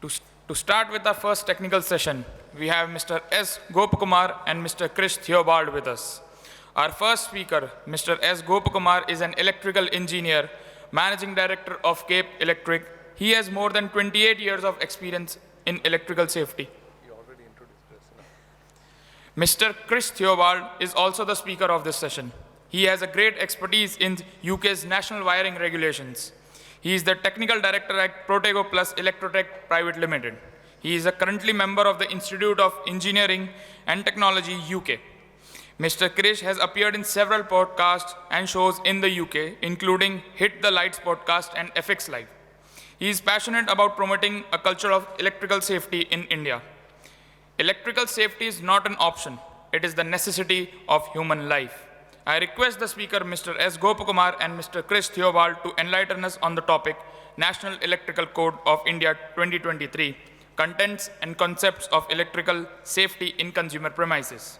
To start with our first technical session, we have Mr. S. Gopakumar and Mr. Krish Theobald with us. Our first speaker, Mr. S. Gopakumar, is an electrical engineer, managing director of Cape Electric. He has more than 28 years of experience in electrical safety. Mr. Krish Theobald is also the speaker of this session. He has a great expertise in UK's national wiring regulations. He is the technical director at Protego Plus Electrotech Private Limited. He is a currently member of the Institute of Engineering and Technology, UK. Mr. Krish has appeared in several podcasts and shows in the UK, including Hit the Lights podcast and FX Live. He is passionate about promoting a culture of electrical safety in India. Electrical safety is not an option, it is the necessity of human life. I request the speaker, Mr. S. Gopakumar and Mr. Krish Theobald, to enlighten us on the topic, National Electrical Code of India 2023, Contents and Concepts of Electrical Safety in Consumer Premises.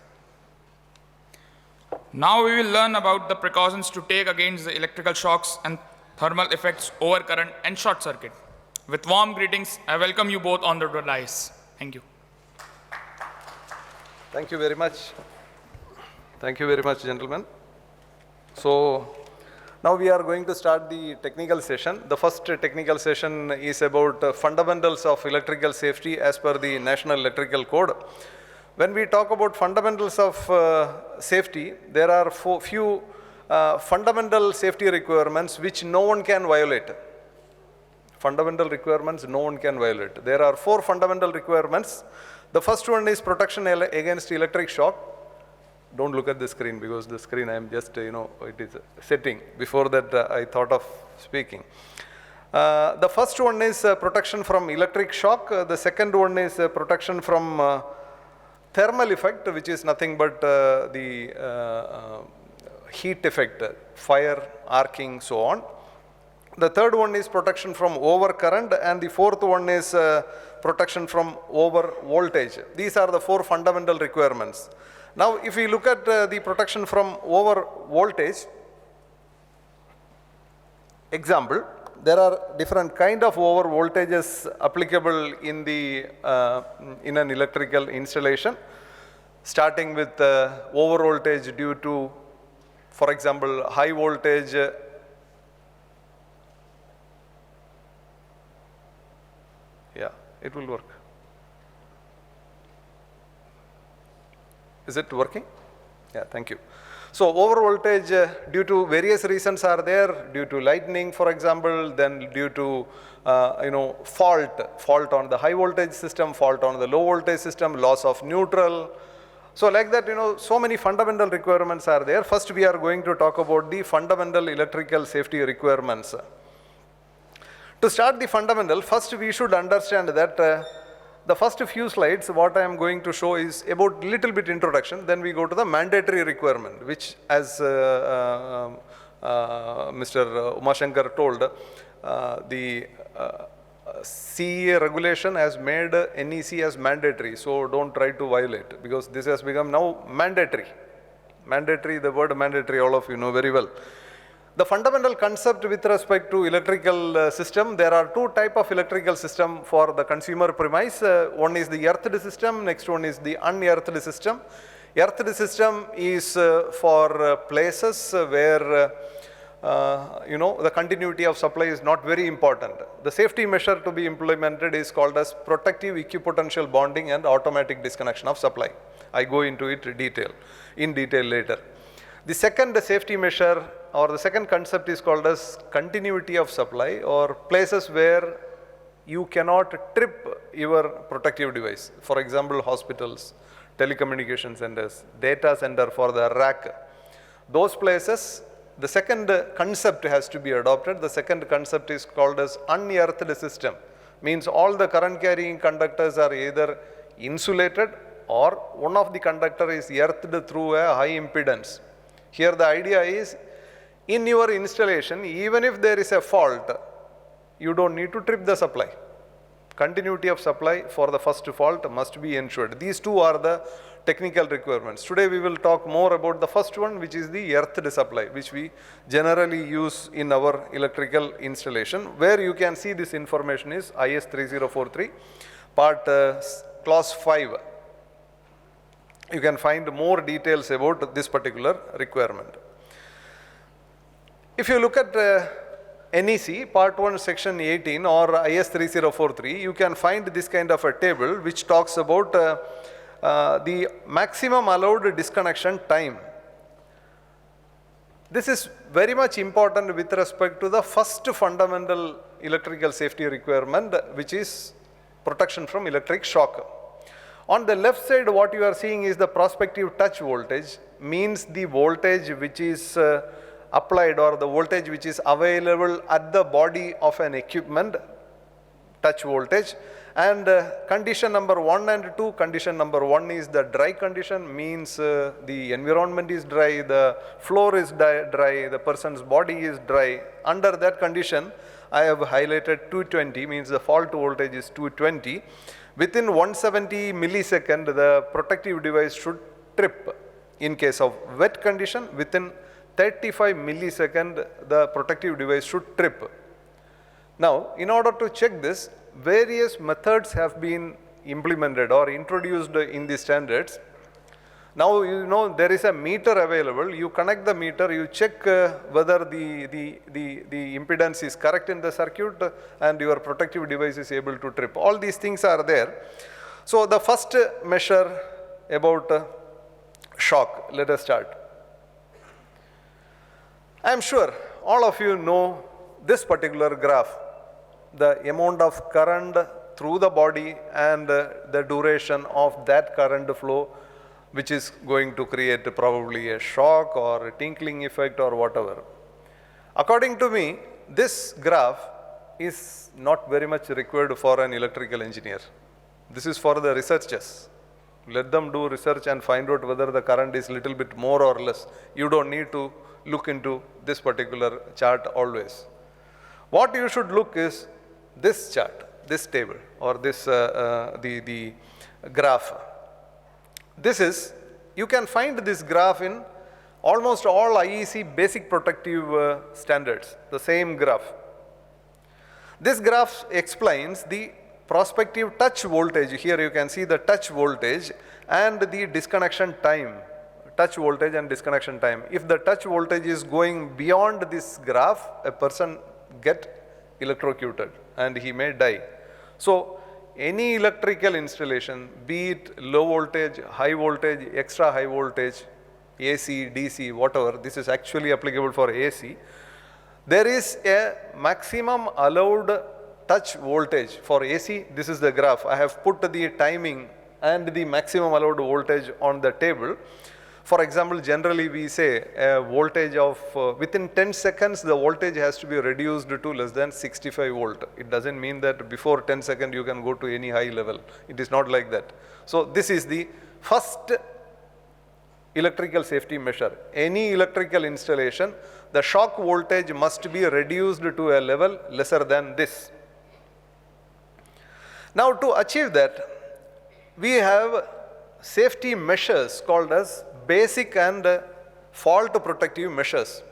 Now we will learn about the precautions to take against the electrical shocks and thermal effects, overcurrent and short circuit. With warm greetings, I welcome you both on the dais. Thank you. Thank you very much. Thank you very much, gentlemen. So now we are going to start the technical session. The first technical session is about fundamentals of electrical safety as per the National Electrical Code. When we talk about fundamentals of safety, there are few fundamental safety requirements which no one can violate. Fundamental requirements no one can violate. There are 4 fundamental requirements. The first one is protection against electric shock. Don't look at the screen because the screen I am just, it is setting. Before that I thought of speaking. The first one is protection from electric shock. The second one is protection from thermal effect, which is nothing but the heat effect, fire, arcing, so on. The third one is protection from overcurrent, and the fourth one is protection from over voltage. These are the 4 fundamental requirements. Now, if we look at the protection from over voltage, example, there are different kind of over voltages applicable in the in an electrical installation, starting with over voltage due to, for example, high voltage. Yeah, it will work. Is it working? Yeah, thank you. So over voltage due to various reasons are there, due to lightning, for example, then due to fault on the high voltage system, fault on the low voltage system, loss of neutral. So like that, so many fundamental requirements are there. First, we are going to talk about the fundamental electrical safety requirements. To start the fundamental, first we should understand that the first few slides, what I am going to show is about little bit introduction, then we go to the mandatory requirement, which as Mr. Umashankar told, the CEA regulation has made NEC as mandatory, so don't try to violate, because this has become now mandatory. Mandatory, the word mandatory, all of you know very well. The fundamental concept with respect to electrical system, there are 2 types of electrical system for the consumer premise. One is the earthed system, next one is the unearthed system. Earthed system is for places where the continuity of supply is not very important. The safety measure to be implemented is called as protective equipotential bonding and automatic disconnection of supply. I go into it in detail later. The second safety measure or the second concept is called as continuity of supply, or places where you cannot trip your protective device. For example, hospitals, telecommunication centers, data center for the rack. Those places, the second concept has to be adopted. The second concept is called as unearthed system. Means all the current carrying conductors are either insulated or one of the conductor is earthed through a high impedance. Here the idea is, in your installation, even if there is a fault, you don't need to trip the supply. Continuity of supply for the first fault must be ensured. These 2 are the technical requirements. Today we will talk more about the first one, which is the earthed supply, which we generally use in our electrical installation. Where you can see this information is IS 3043, part clause 5. You can find more details about this particular requirement. If you look at NEC, part 1, section 18 or IS 3043, you can find this kind of a table which talks about the maximum allowed disconnection time. This is very much important with respect to the first fundamental electrical safety requirement, which is protection from electric shock. On the left side, what you are seeing is the prospective touch voltage, means the voltage which is applied or the voltage which is available at the body of an equipment, touch voltage. And condition number 1 and 2, condition number 1 is the dry condition, means the environment is dry, the floor is dry, the person's body is dry. Under that condition, I have highlighted 220, means the fault voltage is 220. Within 170 millisecond, the protective device should trip. In case of wet condition, within 35 millisecond, the protective device should trip. Now, in order to check this, various methods have been implemented or introduced in the standards. Now, you know there is a meter available. You connect the meter, you check whether the impedance is correct in the circuit and your protective device is able to trip. All these things are there. So, the first measure about shock, let us start. I am sure all of you know this particular graph, the amount of current through the body and the duration of that current flow, which is going to create probably a shock or a tinkling effect or whatever. According to me, this graph is not very much required for an electrical engineer. This is for the researchers. Let them do research and find out whether the current is little bit more or less. You don't need to look into this particular chart always. What you should look is this chart, this table or this the graph. This is, you can find this graph in almost all IEC basic protective standards, the same graph. This graph explains the prospective touch voltage. Here you can see the touch voltage and the disconnection time, touch voltage and disconnection time. If the touch voltage is going beyond this graph, a person get electrocuted and he may die. So, any electrical installation, be it low voltage, high voltage, extra high voltage, AC, DC, whatever, this is actually applicable for AC. There is a maximum allowed touch voltage for AC. This is the graph. I have put the timing and the maximum allowed voltage on the table. For example, generally we say a voltage of within 10 seconds the voltage has to be reduced to less than 65 volt. It doesn't mean that before 10 seconds you can go to any high level. It is not like that. So, this is the first electrical safety measure. Any electrical installation, the shock voltage must be reduced to a level lesser than this. Now, to achieve that, we have safety measures called as basic and fault protective measures.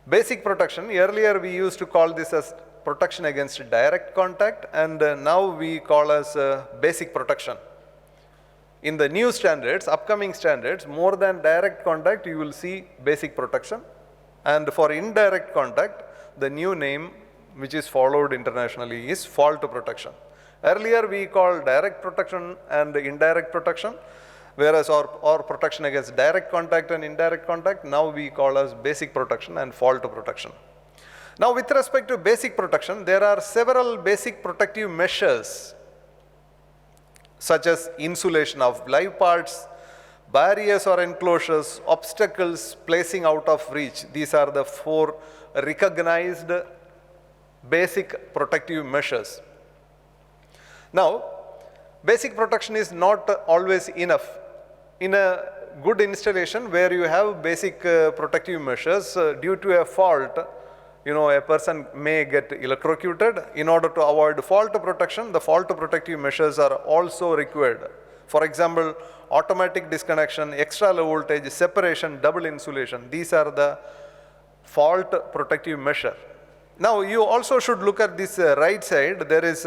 Basic protection, earlier we used to call this as protection against direct contact, and now we call as basic protection. In the new standards, upcoming standards, more than direct contact you will see basic protection, and for indirect contact the new name which is followed internationally is fault protection. Earlier we called direct protection and indirect protection, whereas our protection against direct contact and indirect contact, now we call as basic protection and fault protection. Now, with respect to basic protection, there are several basic protective measures such as insulation of live parts, barriers or enclosures, obstacles, placing out of reach. These are the 4 recognized basic protective measures. Now, basic protection is not always enough. In a good installation where you have basic protective measures, due to a fault, a person may get electrocuted. In order to avoid fault protection, the fault protective measures are also required. For example, automatic disconnection, extra low voltage, separation, double insulation. These are the fault protective measure. Now you also should look at this right side. There is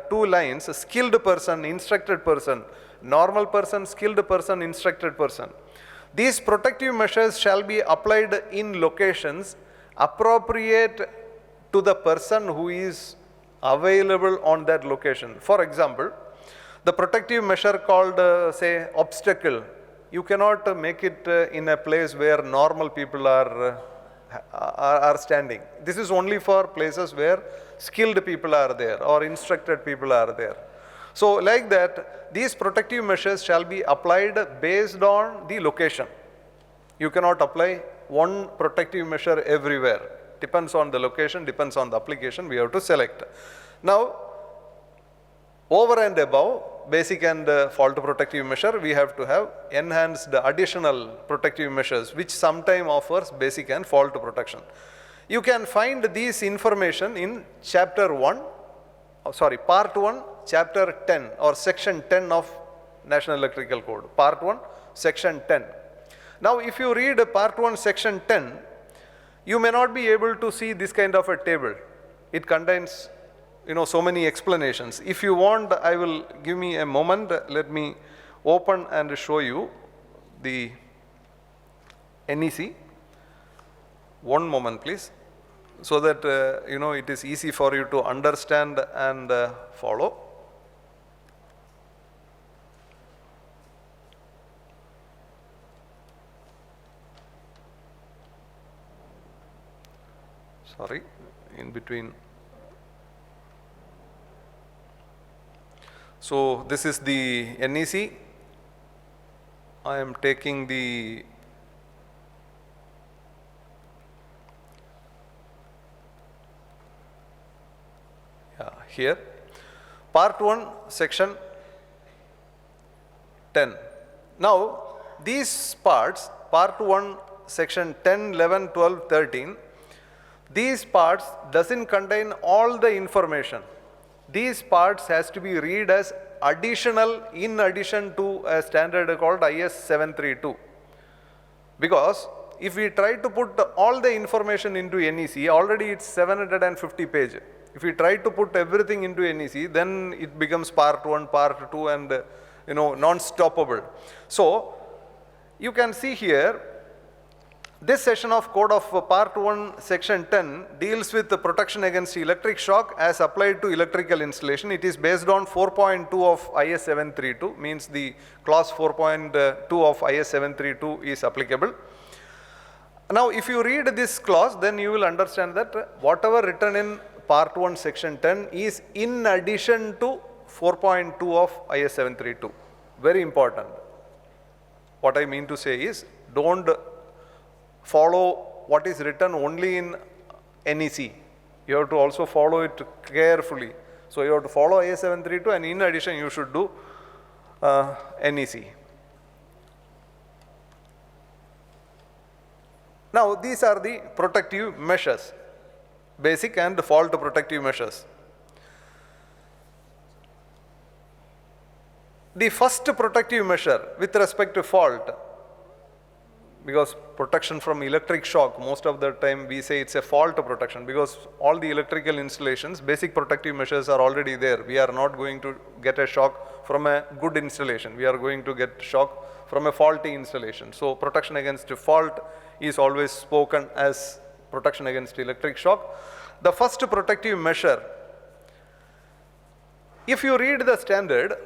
two lines: skilled person, instructed person, normal person, skilled person, instructed person. These protective measures shall be applied in locations appropriate to the person who is available on that location. For example, the protective measure called say obstacle, you cannot make it in a place where normal people are standing. This is only for places where skilled people are there or instructed people are there. So like that, these protective measures shall be applied based on the location. You cannot apply one protective measure everywhere. Depends on the location, depends on the application, we have to select. Now, over and above basic and fault protective measure, we have to have enhanced additional protective measures which sometime offers basic and fault protection. You can find these information in part 1, chapter 10 or section 10 of National Electrical Code, part 1, section 10. Now if you read part 1, section 10, you may not be able to see this kind of a table. It contains so many explanations. If you want, I will give me a moment. Let me open and show you the NEC. One moment please, so that it is easy for you to understand and follow. Sorry, in between. So this is the NEC. I am taking the here, part 1, section 10. Now these parts, part 1, section 10, 11, 12, 13, these parts doesn't contain all the information. These parts has to be read as additional in addition to a standard called IS 732. Because if we try to put all the information into NEC, already it's 750 pages. If we try to put everything into NEC, then it becomes part 1, part 2 and non-stoppable. So you can see here, this session of code of part 1 section 10 deals with the protection against electric shock as applied to electrical installation. It is based on 4.2 of IS 732, means the clause 4.2 of IS 732 is applicable. Now if you read this clause, then you will understand that whatever written in part 1 section 10 is in addition to 4.2 of IS 732. Very important. What I mean to say is, don't follow what is written only in NEC. You have to also follow it carefully. So you have to follow IS 732 and in addition you should do NEC. Now these are the protective measures, basic and fault protective measures. The first protective measure with respect to fault, because protection from electric shock, most of the time we say it's a fault protection, because all the electrical installations, basic protective measures are already there. We are not going to get a shock from a good installation. We are going to get shock from a faulty installation. So protection against fault is always spoken as protection against electric shock. The first protective measure, if you read the standard,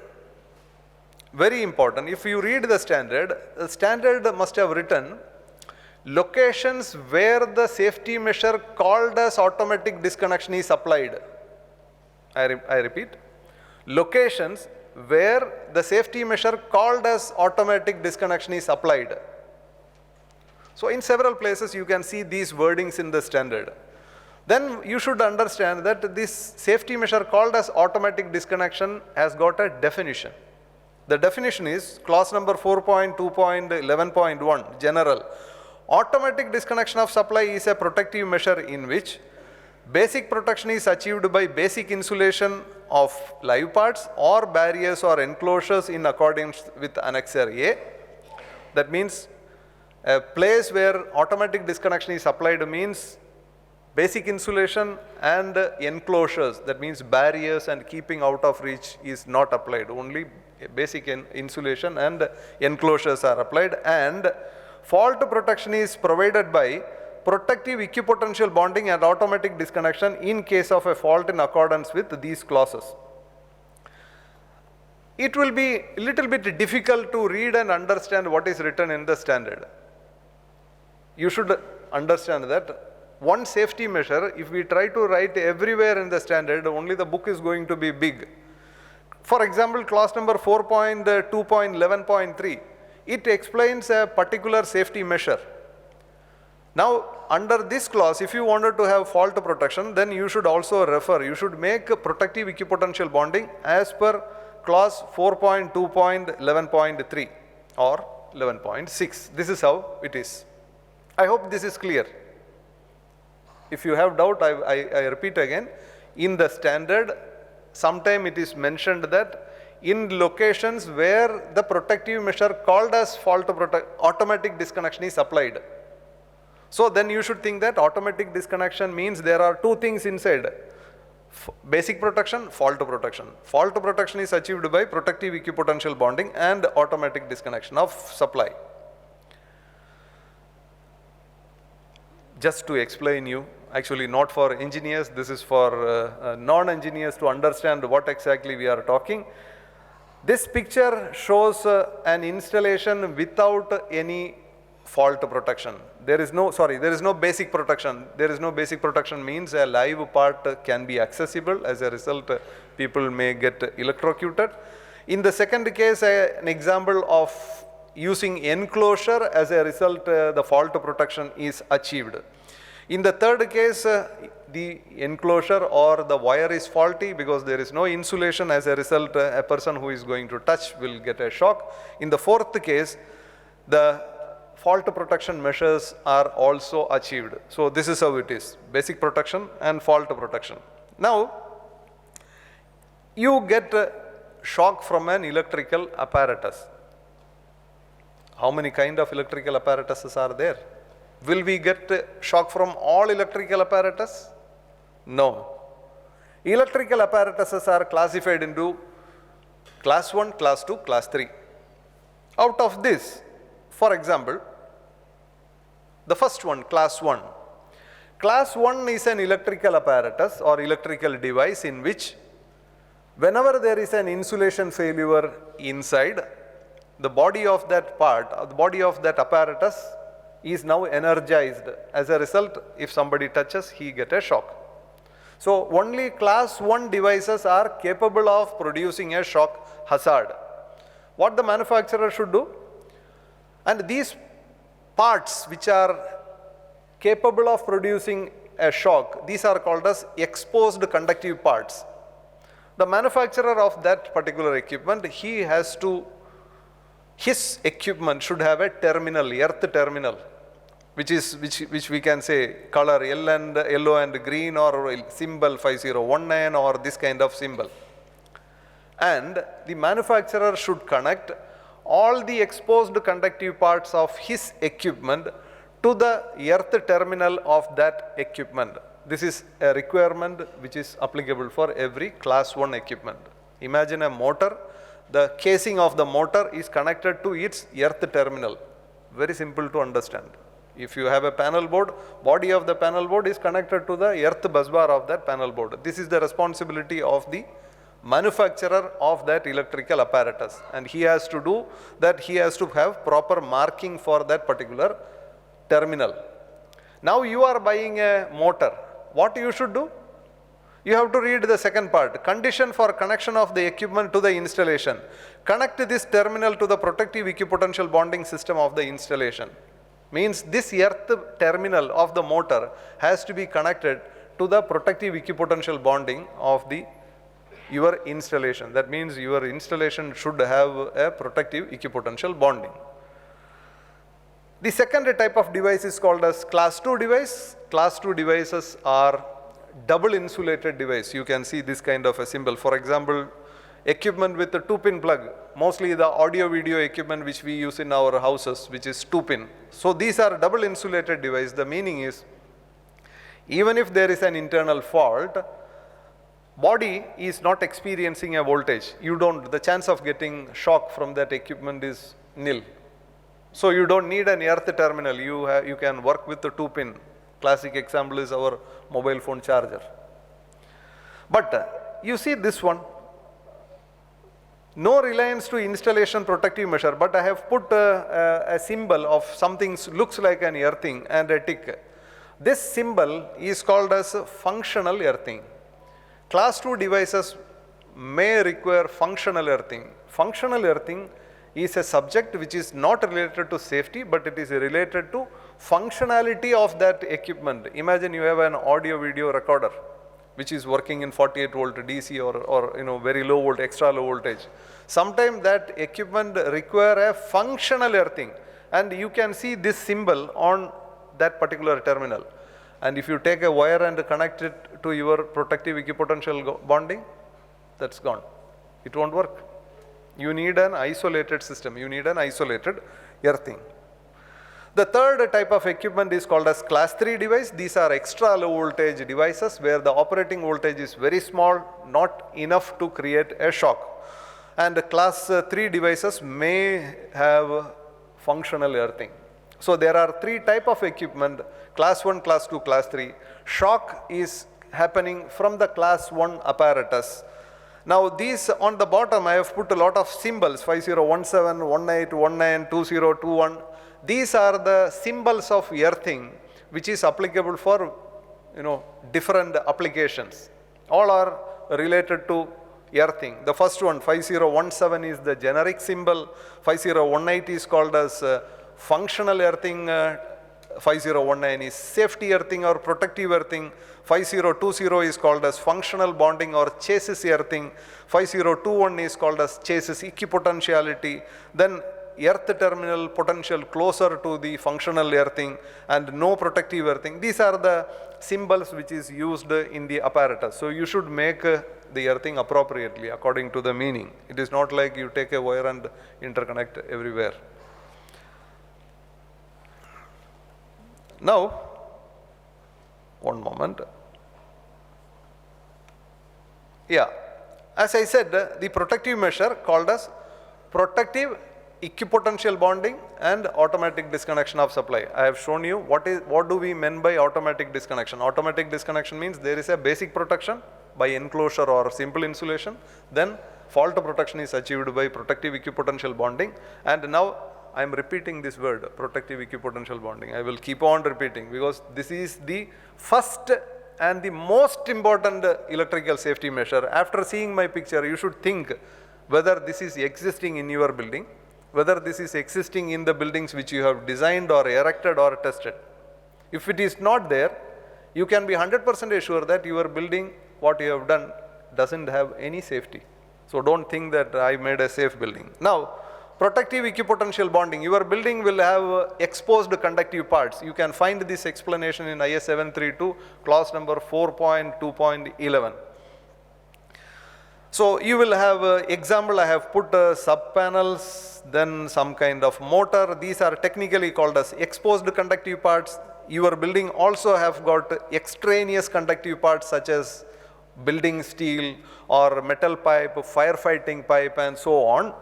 very important, if you read the standard must have written locations where the safety measure called as automatic disconnection is applied. I repeat, locations where the safety measure called as automatic disconnection is applied. So in several places you can see these wordings in the standard. Then you should understand that this safety measure called as automatic disconnection has got a definition. The definition is clause number 4.2.11.1, general. Automatic disconnection of supply is a protective measure in which Basic protection is achieved by basic insulation of live parts or barriers or enclosures in accordance with Annexure A. That means a place where automatic disconnection is applied means basic insulation and enclosures, that means barriers and keeping out of reach is not applied. Only basic insulation and enclosures are applied, and fault protection is provided by protective equipotential bonding and automatic disconnection in case of a fault in accordance with these clauses. It will be a little bit difficult to read and understand what is written in the standard. You should understand that one safety measure, if we try to write everywhere in the standard, only the book is going to be big. For example, clause number 4.2.11.3, it explains a particular safety measure. Now, under this clause, if you wanted to have fault protection, then you should also refer, you should make protective equipotential bonding as per clause 4.2.11.3 or 11.6. This is how it is. I hope this is clear. If you have doubt, I repeat again, in the standard, sometime it is mentioned that in locations where the protective measure called as automatic disconnection is applied. So then you should think that automatic disconnection means there are two things inside: basic protection, fault protection. Fault protection is achieved by protective equipotential bonding and automatic disconnection of supply. Just to explain you, actually not for engineers, this is for non-engineers to understand what exactly we are talking. This picture shows an installation without any fault protection. There is no basic protection. There is no basic protection means a live part can be accessible. As a result, people may get electrocuted. In the second case, an example of using enclosure, as a result, the fault protection is achieved. In the third case, the enclosure or the wire is faulty because there is no insulation. As a result, a person who is going to touch will get a shock. In the fourth case, the fault protection measures are also achieved. So this is how it is: basic protection and fault protection. Now, you get a shock from an electrical apparatus. How many kind of electrical apparatuses are there? Will we get shock from all electrical apparatus? No. Electrical apparatuses are classified into class 1, class 2, class 3. Out of this, for example, the first one, class 1. Class 1 is an electrical apparatus or electrical device in which whenever there is an insulation failure inside, the body of that part, the body of that apparatus is now energized. As a result, if somebody touches, he gets a shock. So only class 1 devices are capable of producing a shock hazard. What the manufacturer should do? And these parts which are capable of producing a shock, these are called as exposed conductive parts. The manufacturer of that particular equipment, his equipment should have a terminal, earth terminal, which we can say color yellow and green, or symbol 5019 or this kind of symbol. And the manufacturer should connect all the exposed conductive parts of his equipment to the earth terminal of that equipment. This is a requirement which is applicable for every class 1 equipment. Imagine a motor. The casing of the motor is connected to its earth terminal. Very simple to understand. If you have a panel board, body of the panel board is connected to the earth busbar of that panel board. This is the responsibility of the manufacturer of that electrical apparatus, and he has to do that. He has to have proper marking for that particular terminal. Now you are buying a motor. What you should do? You have to read the second part. Condition for connection of the equipment to the installation. Connect this terminal to the protective equipotential bonding system of the installation. Means this earth terminal of the motor has to be connected to the protective equipotential bonding of your installation. That means your installation should have a protective equipotential bonding. The second type of device is called as class 2 device. Class 2 devices are double insulated device. You can see this kind of a symbol. For example, equipment with a 2-pin plug, mostly the audio video equipment which we use in our houses, which is 2-pin. So these are double insulated device. The meaning is, even if there is an internal fault, body is not experiencing a voltage. The chance of getting shock from that equipment is nil. So you don't need an earth terminal. You can work with the 2-pin. Classic example is our mobile phone charger. But you see this one, no reliance to installation protective measure, but I have put a symbol of something looks like an earthing and a tick. This symbol is called as functional earthing. Class 2 devices may require functional earthing. Functional earthing is a subject which is not related to safety, but it is related to functionality of that equipment. Imagine you have an audio video recorder which is working in 48 volt DC or very low volt, extra low voltage. Sometimes that equipment require a functional earthing, and you can see this symbol on that particular terminal. And if you take a wire and connect it to your protective equipotential bonding, that's gone. It won't work. You need an isolated system. You need an isolated earthing. The third type of equipment is called as class 3 device. These are extra low voltage devices where the operating voltage is very small, not enough to create a shock. And class 3 devices may have functional earthing. So there are 3 types of equipment: class 1, class 2, class 3. Shock is happening from the class 1 apparatus. Now these on the bottom I have put a lot of symbols: 5017, 18, 19, 2021. These are the symbols of earthing which is applicable for different applications. All are related to earthing. The first one, 5017, is the generic symbol. 5018 is called as functional earthing. 5019 is safety earthing or protective earthing. 5020 is called as functional bonding or chassis earthing. 5021 is called as chassis equipotentiality. Then earth terminal potential closer to the functional earthing, and no protective earthing. These are the symbols which is used in the apparatus. So you should make the earthing appropriately according to the meaning. It is not like you take a wire and interconnect everywhere. Now, one moment. Yeah, as I said, the protective measure called as protective equipotential bonding and automatic disconnection of supply. I have shown you what do we mean by automatic disconnection. Automatic disconnection means there is a basic protection by enclosure or simple insulation. Then fault protection is achieved by protective equipotential bonding. And now I am repeating this word, protective equipotential bonding. I will keep on repeating because this is the first and the most important electrical safety measure. After seeing my picture, you should think whether this is existing in your building, whether this is existing in the buildings which you have designed or erected or tested. If it is not there, you can be 100% sure that your building, what you have done, doesn't have any safety. So don't think that I made a safe building. Now, protective equipotential bonding. Your building will have exposed conductive parts. You can find this explanation in IS 732, clause number 4.2.11. So you will have example, I have put sub panels, then some kind of motor. These are technically called as exposed conductive parts. Your building also have got extraneous conductive parts such as building steel or metal pipe, firefighting pipe, and so on.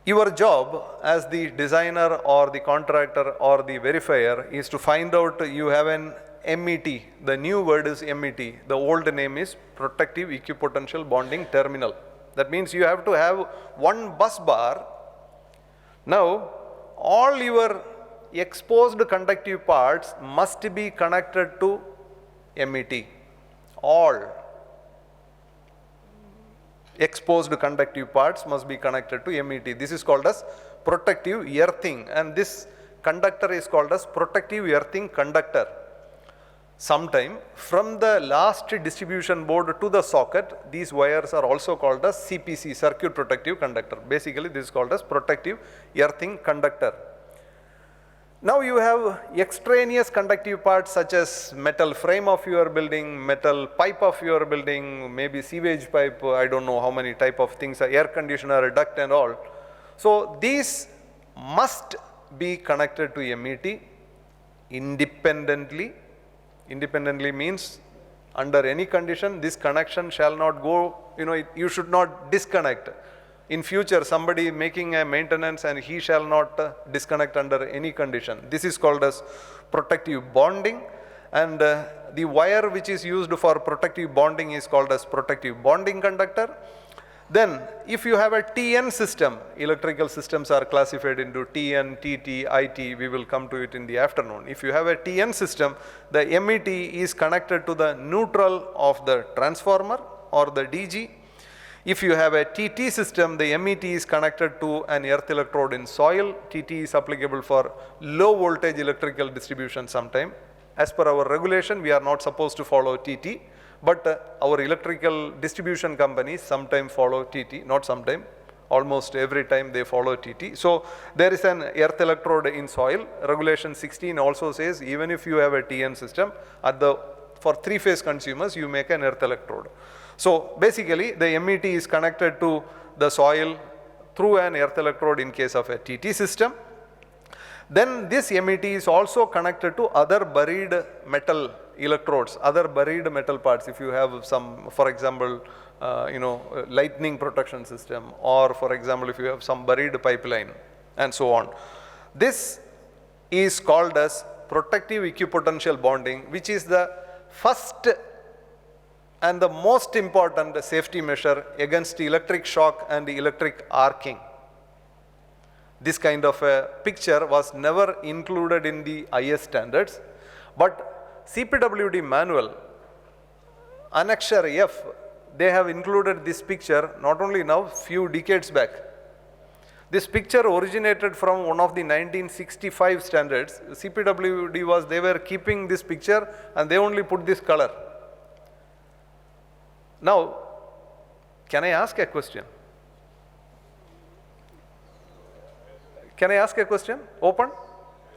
Your job as the designer or the contractor or the verifier is to find out you have an MET. The new word is MET. The old name is protective equipotential bonding terminal. That means you have to have one bus bar. Now, all your exposed conductive parts must be connected to MET. All exposed conductive parts must be connected to MET. This is called as protective earthing, and this conductor is called as protective earthing conductor. Sometime from the last distribution board to the socket, these wires are also called as CPC, circuit protective conductor. Basically, this is called as protective earthing conductor. Now you have extraneous conductive parts such as metal frame of your building, metal pipe of your building, maybe sewage pipe, I don't know how many type of things, air conditioner, duct and all. So these must be connected to MET independently. Independently means under any condition this connection shall not go, you should not disconnect. In future somebody making a maintenance and he shall not disconnect under any condition. This is called as protective bonding, and the wire which is used for protective bonding is called as protective bonding conductor. Then if you have a TN system, electrical systems are classified into TN, TT, IT, we will come to it in the afternoon. If you have a TN system, the MET is connected to the neutral of the transformer or the DG. If you have a TT system, the MET is connected to an earth electrode in soil. TT is applicable for low voltage electrical distribution sometime. As per our regulation, we are not supposed to follow TT, but our electrical distribution companies sometime follow TT, not sometime, almost every time they follow TT. So there is an earth electrode in soil. Regulation 16 also says even if you have a TN system, for three-phase consumers, you make an earth electrode. So basically the MET is connected to the soil through an earth electrode in case of a TT system. Then this MET is also connected to other buried metal electrodes, other buried metal parts. If you have some, for example, lightning protection system, or for example, if you have some buried pipeline and so on. This is called as protective equipotential bonding, which is the first and the most important safety measure against electric shock and electric arcing. This kind of a picture was never included in the IS standards, but CPWD manual, Annexure F, they have included this picture not only now, few decades back. This picture originated from one of the 1965 standards. CPWD they were keeping this picture and they only put this color. Now, can I ask a question? Can I ask a question? Open?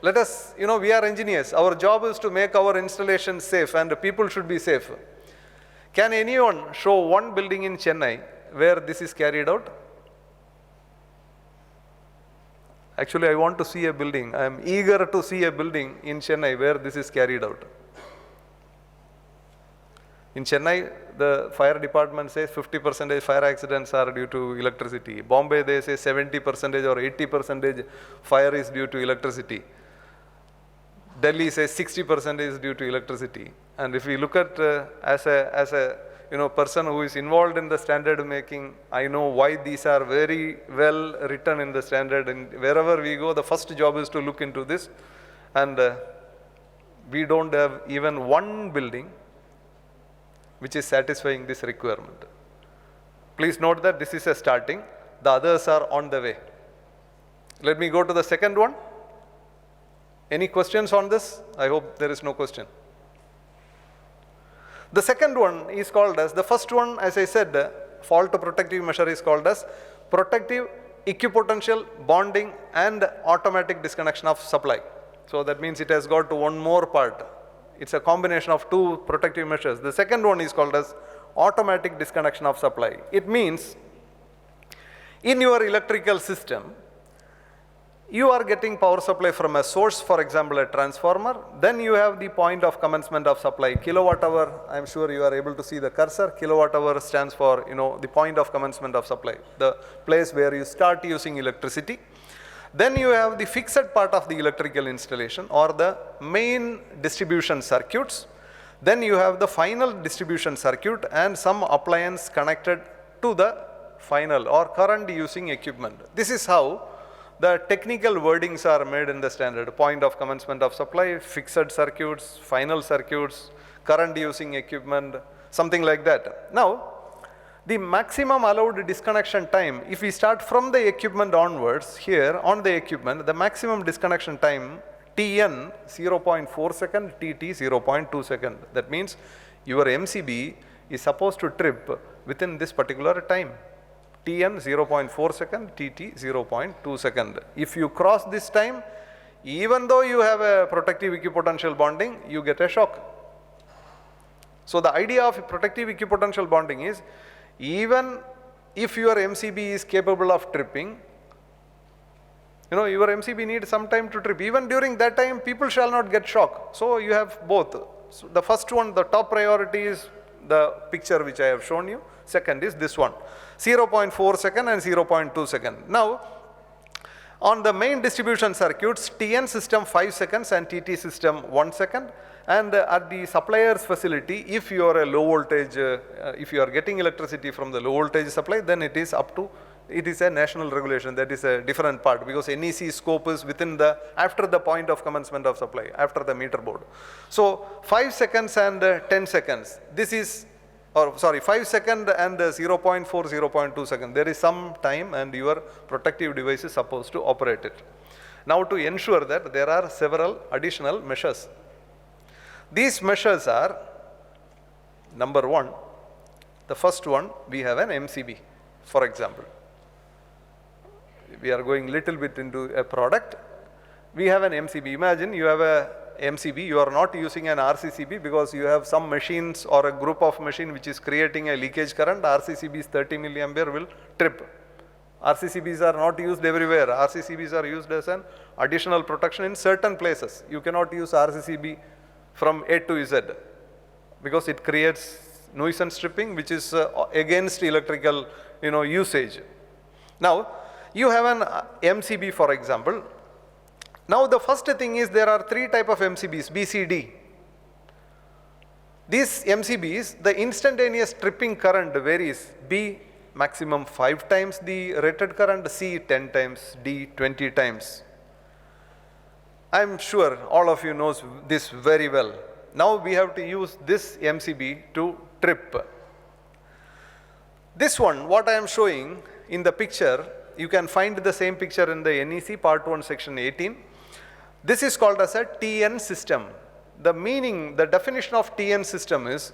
Let us, we are engineers. Our job is to make our installation safe and people should be safe. Can anyone show one building in Chennai where this is carried out? Actually, I want to see a building. I am eager to see a building in Chennai where this is carried out. In Chennai, the fire department says 50% fire accidents are due to electricity. Bombay, they say 70% or 80% fire is due to electricity. Delhi says 60% is due to electricity. And if we look at as a person who is involved in the standard making, I know why these are very well written in the standard. And wherever we go, the first job is to look into this. And we don't have even one building which is satisfying this requirement. Please note that this is a starting. The others are on the way. Let me go to the second one. Any questions on this? I hope there is no question. The second one is called as, the first one, as I said, fault protective measure is called as protective equipotential bonding and automatic disconnection of supply. So that means it has got to one more part. It's a combination of two protective measures. The second one is called as automatic disconnection of supply. It means in your electrical system, you are getting power supply from a source, for example, a transformer. Then you have the point of commencement of supply, kilowatt hour. I'm sure you are able to see the cursor. Kilowatt hour stands for, the point of commencement of supply, the place where you start using electricity. Then you have the fixed part of the electrical installation or the main distribution circuits. Then you have the final distribution circuit and some appliance connected to the final or current using equipment. This is how the technical wordings are made in the standard. Point of commencement of supply, fixed circuits, final circuits, current using equipment, something like that. Now, the maximum allowed disconnection time, if we start from the equipment onwards, here on the equipment, the maximum disconnection time, Tn 0.4 second, Tt 0.2 second. That means your MCB is supposed to trip within this particular time. Tn 0.4 second, Tt 0.2 second. If you cross this time, even though you have a protective equipotential bonding, you get a shock. So the idea of protective equipotential bonding is, even if your MCB is capable of tripping, your MCB needs some time to trip. Even during that time, people shall not get shock. So you have both. So the first one, the top priority is the picture which I have shown you. Second is this one, 0.4 second and 0.2 second. Now, on the main distribution circuits, TN system 5 seconds and TT system 1 second. And at the supplier's facility, if you are a low voltage, if you are getting electricity from the low voltage supply, then it is up to, it is a national regulation. That is a different part, because NEC scope is within the, after the point of commencement of supply, after the meter board. So 5 seconds and 10 seconds, this is, or sorry, 5 second and 0.4, 0.2 second. There is some time and your protective device is supposed to operate it. Now to ensure that, there are several additional measures. These measures are, number one, the first one, we have an MCB, for example. We are going little bit into a product. We have an MCB. Imagine you have a MCB, you are not using an RCCB because you have some machines or a group of machine which is creating a leakage current. RCCBs 30 milliampere will trip. RCCBs are not used everywhere. RCCBs are used as an additional protection in certain places. You cannot use RCCB from A to Z because it creates nuisance tripping, which is against electrical usage. Now, you have an MCB, for example. Now the first thing is, there are 3 types of MCBs, B, C, D. These MCBs, the instantaneous tripping current varies. B, maximum 5 times the rated current, C 10 times, D 20 times. I am sure all of you knows this very well. Now we have to use this MCB to trip. This one, what I am showing in the picture, you can find the same picture in the NEC part 1 section 18. This is called as a TN system. The meaning, the definition of TN system is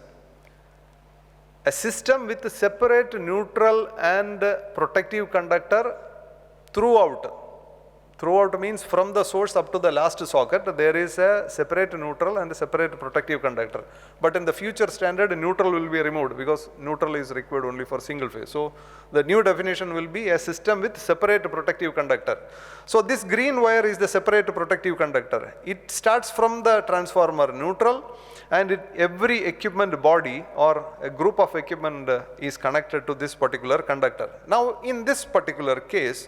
a system with a separate neutral and protective conductor throughout. Throughout means from the source up to the last socket, there is a separate neutral and a separate protective conductor. But in the future standard, neutral will be removed because neutral is required only for single phase. So the new definition will be a system with separate protective conductor. So this green wire is the separate protective conductor. It starts from the transformer neutral, and every equipment body or a group of equipment is connected to this particular conductor. Now in this particular case,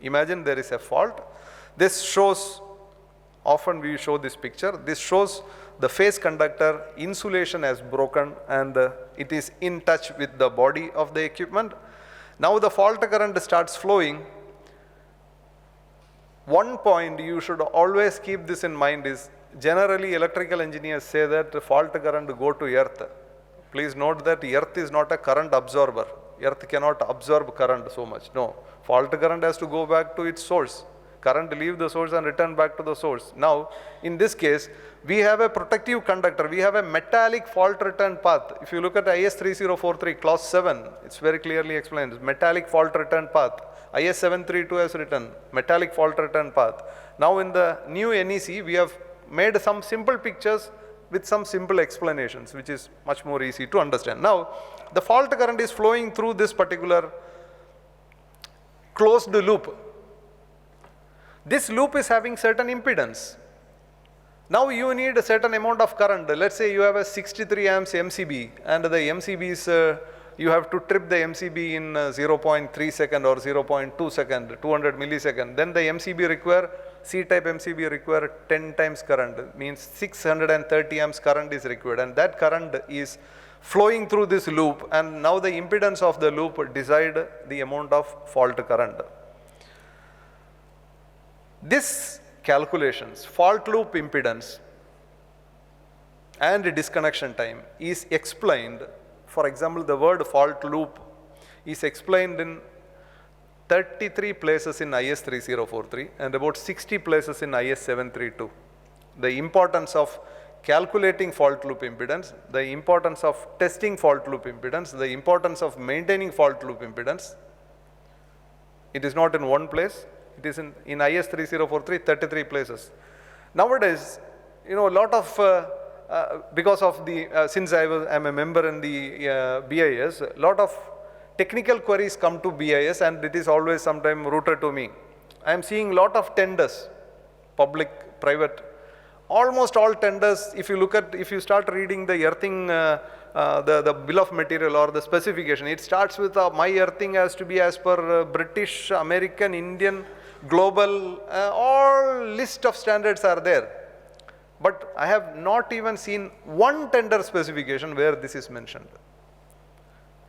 imagine there is a fault. This shows, often we show this picture, this shows the phase conductor insulation has broken and it is in touch with the body of the equipment. Now the fault current starts flowing. One point you should always keep this in mind is, generally electrical engineers say that fault current go to earth. Please note that earth is not a current absorber. Earth cannot absorb current so much. No, fault current has to go back to its source. Current leave the source and return back to the source. Now, in this case, we have a protective conductor. We have a metallic fault return path. If you look at IS 3043 clause 7, it's very clearly explained. Metallic fault return path. IS 732 has written metallic fault return path. Now in the new NEC, we have made some simple pictures with some simple explanations, which is much more easy to understand. Now, the fault current is flowing through this particular closed loop. This loop is having certain impedance. Now you need a certain amount of current. Let's say you have a 63 amps MCB, and the MCB is, you have to trip the MCB in 0.3 second or 0.2 second, 200 millisecond. Then the MCB require, C-type MCB require 10 times current, means 630 amps current is required, and that current is flowing through this loop, and now the impedance of the loop decide the amount of fault current. This calculations, fault loop impedance and disconnection time is explained. For example, the word fault loop is explained in 33 places in IS 3043 and about 60 places in IS 732. The importance of calculating fault loop impedance, the importance of testing fault loop impedance, the importance of maintaining fault loop impedance. It is not in one place. It is in IS 3043, 33 places. Nowadays, a lot of, because of the, since I'm a member in the BIS, a lot of technical queries come to BIS and it is always sometime routed to me. I am seeing a lot of tenders, public, private, almost all tenders, if you start reading the earthing, the bill of material or the specification, it starts with my earthing has to be as per British, American, Indian, global, all list of standards are there. But I have not even seen one tender specification where this is mentioned.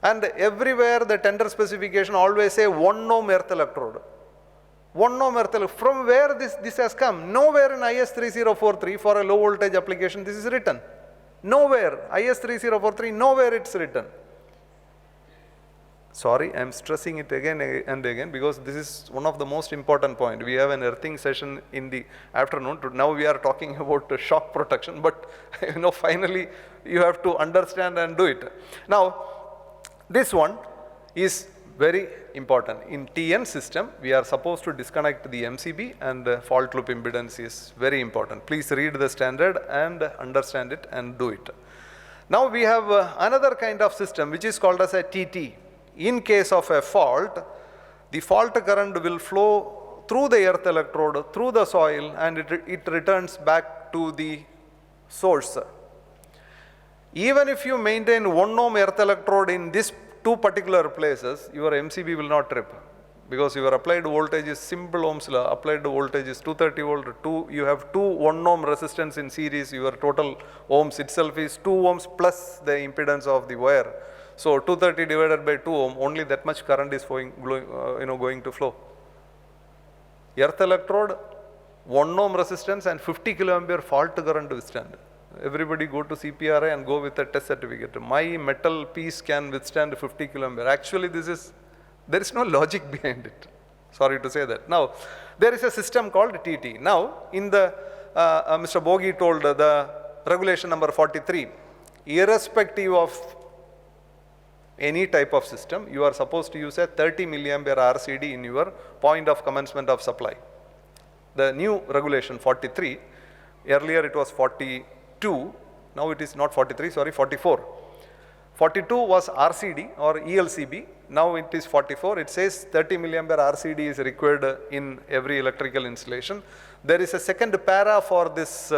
And everywhere the tender specification always say 1 ohm earth electrode. 1 ohm earth electrode. From where this has come? Nowhere in IS 3043 for a low voltage application this is written. Nowhere. IS 3043, nowhere it's written. Sorry, I am stressing it again and again because this is one of the most important points. We have an earthing session in the afternoon. Now we are talking about shock protection, but finally you have to understand and do it. Now, this one is very important. In TN system, we are supposed to disconnect the MCB and the fault loop impedance is very important. Please read the standard and understand it and do it. Now we have another kind of system which is called as a TT. In case of a fault, the fault current will flow through the earth electrode, through the soil, and it returns back to the source. Even if you maintain 1 ohm earth electrode in these two particular places, your MCB will not trip because your applied voltage is simple Ohm's law. Applied voltage is 230 volt. You have two 1 ohm resistance in series. Your total ohms itself is 2 ohms plus the impedance of the wire. So 230 divided by 2 ohm, only that much current is going to flow. Earth electrode, 1 ohm resistance and 50 kiloampere fault current withstand. Everybody go to CPRI and go with a test certificate. My metal piece can withstand 50 kiloampere. Actually, there is no logic behind it. Sorry to say that. Now, there is a system called TT. Now, in the, Mr. Bogi told the regulation number 43, irrespective of any type of system, you are supposed to use a 30 milliampere RCD in your point of commencement of supply. The new regulation 43, earlier it was 42, now it is not 43, sorry, 44. 42 was RCD or ELCB, now it is 44. It says 30 milliampere RCD is required in every electrical installation. There is a second para for this,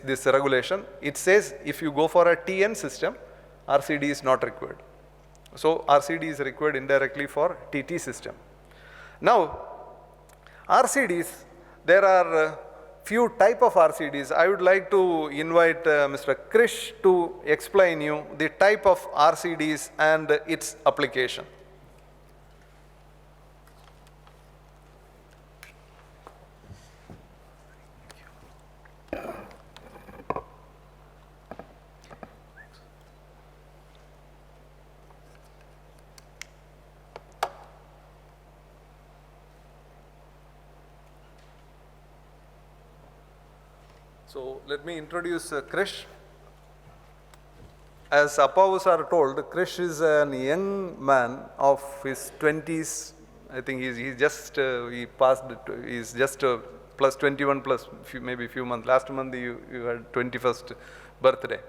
this regulation. It says if you go for a TN system, RCD is not required. So RCD is required indirectly for TT system. Now, RCDs, there are few type of RCDs. I would like to invite Mr. Krish to explain you the type of RCDs and its application. So let me introduce Krish. As Appavu sir told, Krish is a young man of his 20s. I think he's just plus 21 plus maybe few months. Last month you had 21st birthday.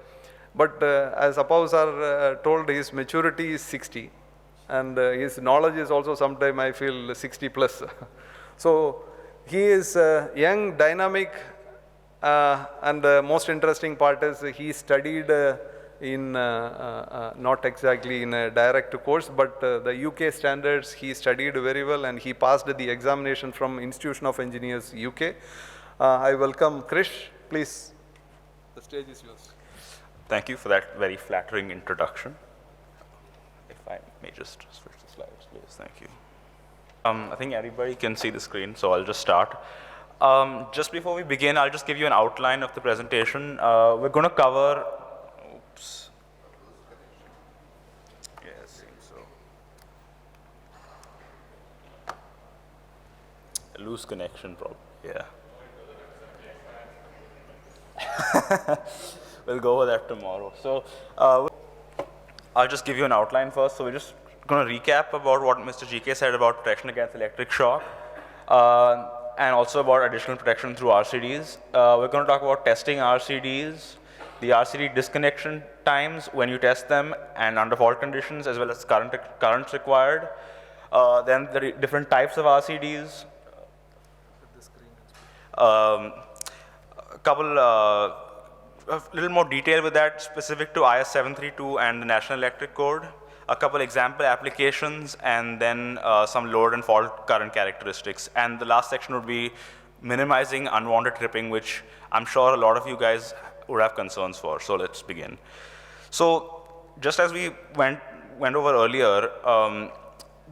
But as Appavu sir told, his maturity is 60 and his knowledge is also sometime I feel 60 plus. So he is young, dynamic, and the most interesting part is he studied in not exactly in a direct course, but the UK standards he studied very well and he passed the examination from Institution of Engineers UK. I welcome Krish. Please, the stage is yours. Thank you for that very flattering introduction. If I may just switch the slides, please. Thank you. I think everybody can see the screen, so I'll just start. Just before we begin, I'll just give you an outline of the presentation. We're going to cover, oops. Yeah, it seems so. A loose connection problem, yeah. We'll go over that tomorrow. So I'll just give you an outline first. So we're just going to recap about what Mr. GK said about protection against electric shock. and also about additional protection through RCDs. We're going to talk about testing RCDs, the RCD disconnection times when you test them and under fault conditions, as well as currents required. Then the different types of RCDs. A little more detail with that, specific to IS 732 and the National Electric Code. A couple example applications, and then some load and fault current characteristics. And the last section would be minimizing unwanted tripping, which I'm sure a lot of you guys would have concerns for. So let's begin. So just as we went over earlier,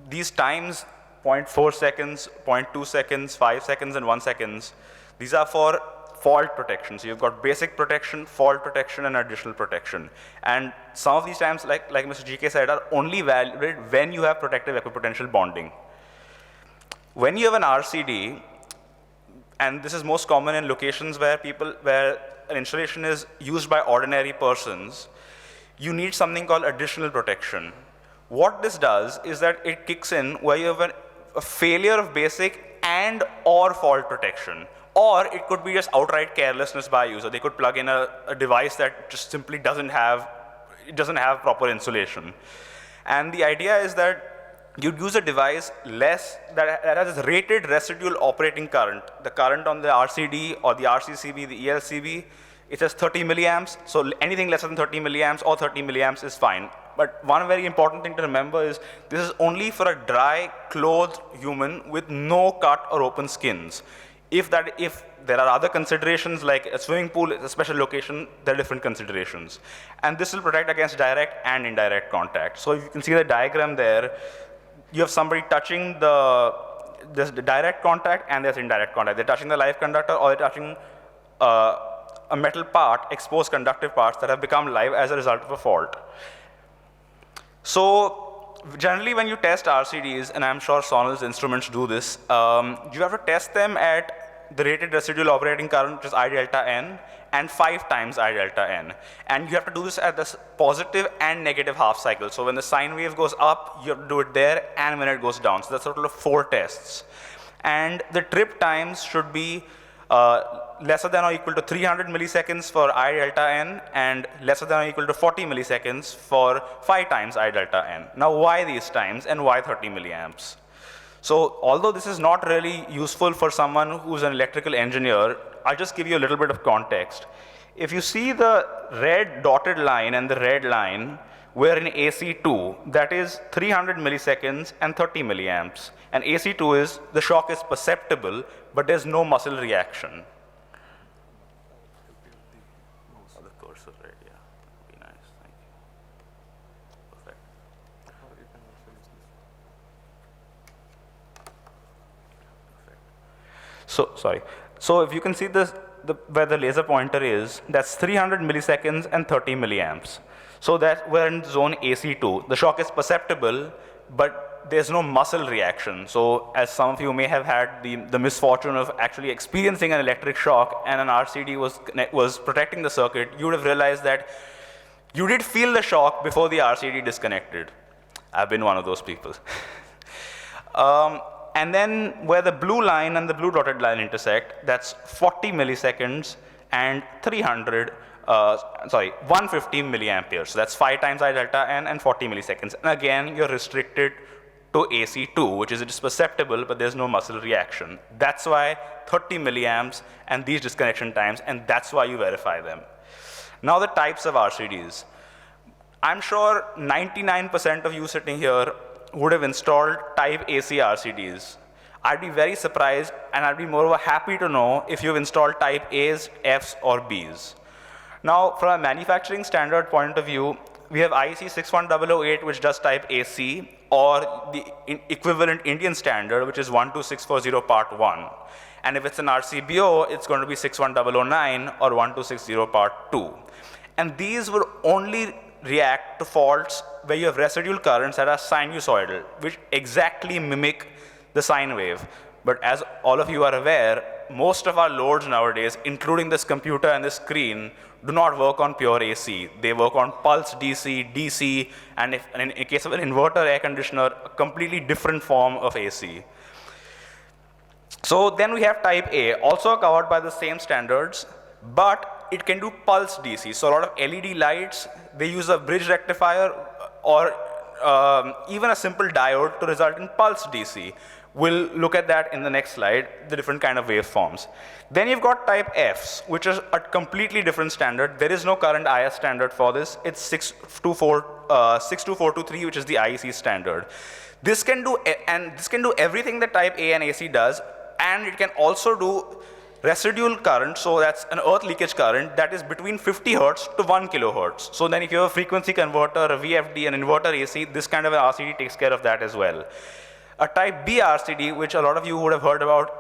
these times, 0.4 seconds, 0.2 seconds, 5 seconds, and 1 second, these are for fault protection. So you've got basic protection, fault protection, and additional protection. And some of these times, like Mr. GK said, are only valid when you have protective equipotential bonding. When you have an RCD, and this is most common in locations where an installation is used by ordinary persons, you need something called additional protection. What this does is that it kicks in where you have a failure of basic and or fault protection. Or it could be just outright carelessness by user. They could plug in a device that just simply doesn't have proper insulation. And the idea is that you'd use a device that has a rated residual operating current. The current on the RCD or the RCCB, the ELCB, it says 30 milliamps. So anything less than 30 milliamps or 30 milliamps is fine. But one very important thing to remember is this is only for a dry, clothed human with no cut or open skins. If there are other considerations like a swimming pool, a special location, there are different considerations. And this will protect against direct and indirect contact. So if you can see the diagram there, you have somebody touching there's the direct contact and there's indirect contact. They're touching the live conductor or they're touching a metal part, exposed conductive parts that have become live as a result of a fault. So generally when you test RCDs, and I'm sure Sonal's instruments do this, you have to test them at the rated residual operating current, which is I delta N, and 5 times I delta N. And you have to do this at the positive and negative half cycle. So when the sine wave goes up, you have to do it there, and when it goes down. So that's a total of 4 tests. And the trip times should be lesser than or equal to 300 milliseconds for I delta N, and lesser than or equal to 40 milliseconds for 5 times I delta N. Now why these times, and why 30 milliamps? So although this is not really useful for someone who's an electrical engineer, I'll just give you a little bit of context. If you see the red dotted line and the red line, we're in AC2, that is 300 milliseconds and 30 milliamps. And AC2 is, the shock is perceptible, but there's no muscle reaction. Oh, the cursor right, yeah, that'd be nice, thank you. Perfect. So, sorry. So if you can see this, where the laser pointer is, that's 300 milliseconds and 30 milliamps. So that we're in zone AC2. The shock is perceptible, but there's no muscle reaction. So as some of you may have had the misfortune of actually experiencing an electric shock and an RCD was protecting the circuit, you would have realized that you did feel the shock before the RCD disconnected. I've been one of those people. And then where the blue line and the blue dotted line intersect, that's 40 milliseconds and 150 milliamperes. So that's 5 times I delta N and 40 milliseconds. And again, you're restricted to AC2, which is it is perceptible, but there's no muscle reaction. That's why 30 milliamps and these disconnection times, and that's why you verify them. Now the types of RCDs. I'm sure 99% of you sitting here would have installed type AC RCDs. I'd be very surprised, and I'd be more happy to know if you've installed type A's, F's, or B's. Now, from a manufacturing standard point of view, we have IEC 61008, which does type AC, or the equivalent Indian standard, which is 12640 Part 1. And if it's an RCBO, it's going to be 61009 or 1260 Part 2. And these will only react to faults where you have residual currents that are sinusoidal, which exactly mimic the sine wave. But as all of you are aware, most of our loads nowadays, including this computer and this screen, do not work on pure AC. They work on pulse DC, DC, and in case of an inverter air conditioner, a completely different form of AC. So then we have type A, also covered by the same standards, but it can do pulse DC. So a lot of LED lights, they use a bridge rectifier or even a simple diode to result in pulse DC. We'll look at that in the next slide, the different kind of waveforms. Then you've got type Fs, which is a completely different standard. There is no current IS standard for this. It's 62423, which is the IEC standard. This can do everything that type A and AC does, and it can also do residual current, so that's an earth leakage current that is between 50 hertz to 1 kilohertz. So then if you have a frequency converter, a VFD, an inverter AC, this kind of an RCD takes care of that as well. A type B RCD, which a lot of you would have heard about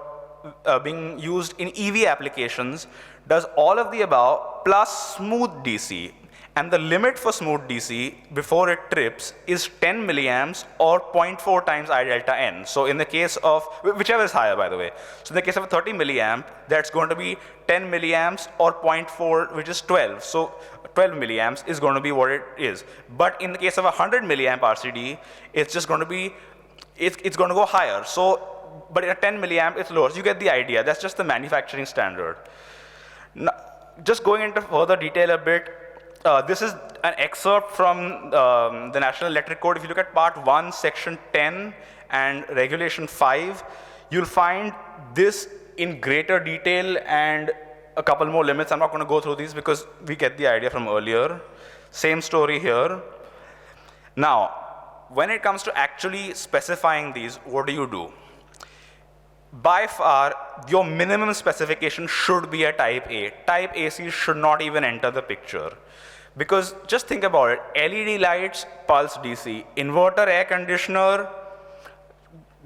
being used in EV applications, does all of the above plus smooth DC. And the limit for smooth DC before it trips is 10 milliamps or 0.4 times I delta N. So in the case of, whichever is higher by the way. So in the case of a 30 milliamp, that's going to be 10 milliamps or 0.4, which is 12. So 12 milliamps is going to be what it is. But in the case of a 100 milliamp RCD, it's just going to be, it's going to go higher. So, but in a 10 milliamp, it's lower. So you get the idea. That's just the manufacturing standard. Now, just going into further detail a bit, this is an excerpt from the National Electric Code. If you look at Part 1, Section 10 and Regulation 5, you'll find this in greater detail and a couple more limits. I'm not going to go through these because we get the idea from earlier. Same story here. Now, when it comes to actually specifying these, what do? By far, your minimum specification should be a type A. Type AC should not even enter the picture. Because just think about it, LED lights, pulse DC, inverter, air conditioner,